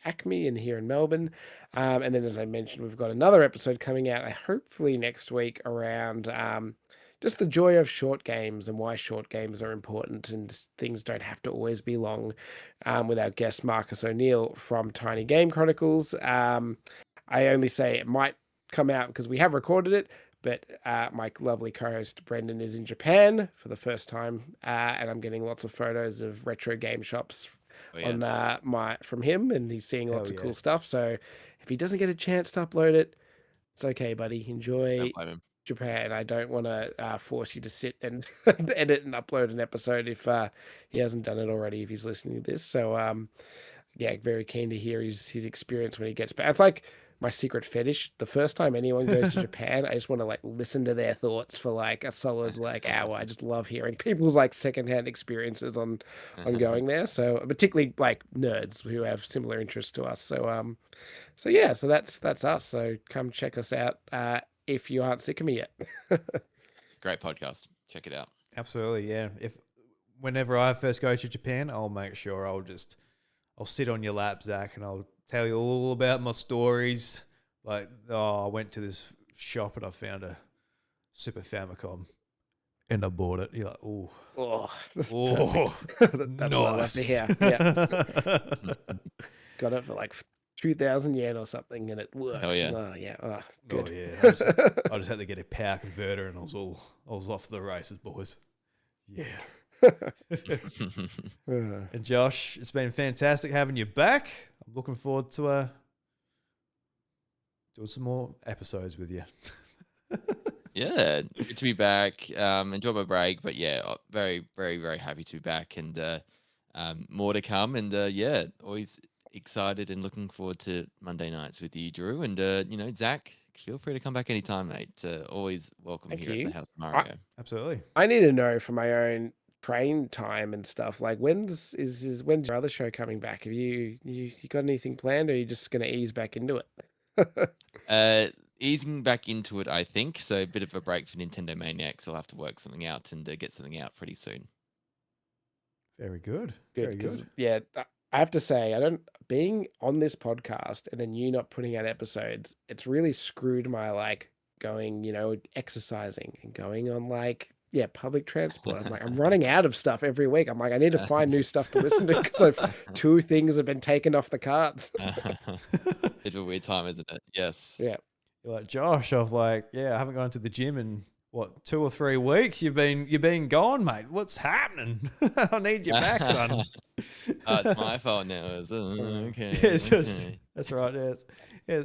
Acme and here in Melbourne. And then, as I mentioned, we've got another episode coming out hopefully next week around just the joy of short games and why short games are important and things don't have to always be long, with our guest Marcus O'Neill from Tiny Game Chronicles. I only say it might come out because we have recorded it, but my lovely co-host Brendan is in Japan for the first time, and I'm getting lots of photos of retro game shops from him, and he's seeing lots of cool stuff. So if he doesn't get a chance to upload it, it's okay, buddy. Enjoy Japan. I don't want to force you to sit and edit and upload an episode if he hasn't done it already, if he's listening to this. So very keen to hear his experience when he gets back. It's like my secret fetish. The first time anyone goes to Japan, I just want to like listen to their thoughts for like a solid like hour. I just love hearing people's like secondhand experiences on going there. So particularly like nerds who have similar interests to us. So so that's us. So come check us out if you aren't sick of me yet. Great podcast. Check it out. Absolutely, yeah. Whenever I first go to Japan, I'll make sure I'll sit on your lap, Zach, and I'll tell you all about my stories. Like, I went to this shop and I found a Super Famicom and I bought it. You're like, that's nice. What I love to hear. Yeah. Got it for like 2,000 yen or something, and it works. Oh yeah. Good. Oh yeah. I just had to get a power converter, and I was off to the races, boys. Yeah. And Josh, it's been fantastic having you back. I'm looking forward to doing some more episodes with you. Yeah, good to be back. Enjoy my break, but yeah, very, very, very happy to be back, and more to come. And always excited and looking forward to Monday nights with you, Drew. And Zach, feel free to come back anytime, mate. Always welcome Thank here you. at the House of Mario. Absolutely. I need to know for my own train time and stuff. Like, when's your other show coming back? Have you got anything planned, or are you just going to ease back into it? easing back into it, I think. So a bit of a break for Nintendo Maniacs. I'll have to work something out and get something out pretty soon. Very good. Good, Very because good. yeah, I have to say, being on this podcast and then you not putting out episodes, it's really screwed my like going, exercising and going on like public transport. I'm like, I'm running out of stuff every week. I'm like, I need to find new stuff to listen to because two things have been taken off the cards. Bit of a weird time, isn't it? Yes. Yeah. You're like, Josh, I haven't gone to the gym in 2 or 3 weeks. You've been gone, mate. What's happening? I need you back, son. It's my fault now. Okay. Yeah, it's just, okay. that's right. Yes. Yeah,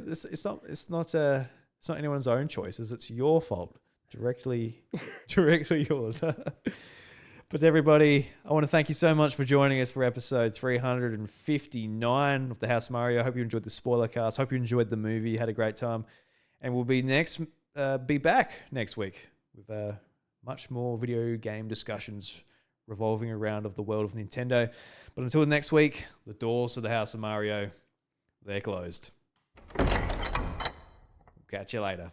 it's not anyone's own choices. It's your fault. Directly yours. But everybody, I want to thank you so much for joining us for episode 359 of the House of Mario. I hope you enjoyed the spoiler cast. Hope you enjoyed the movie. Had a great time. And we'll be back next week with much more video game discussions revolving around of the world of Nintendo. But until next week, the doors to the House of Mario, they're closed. Catch you later.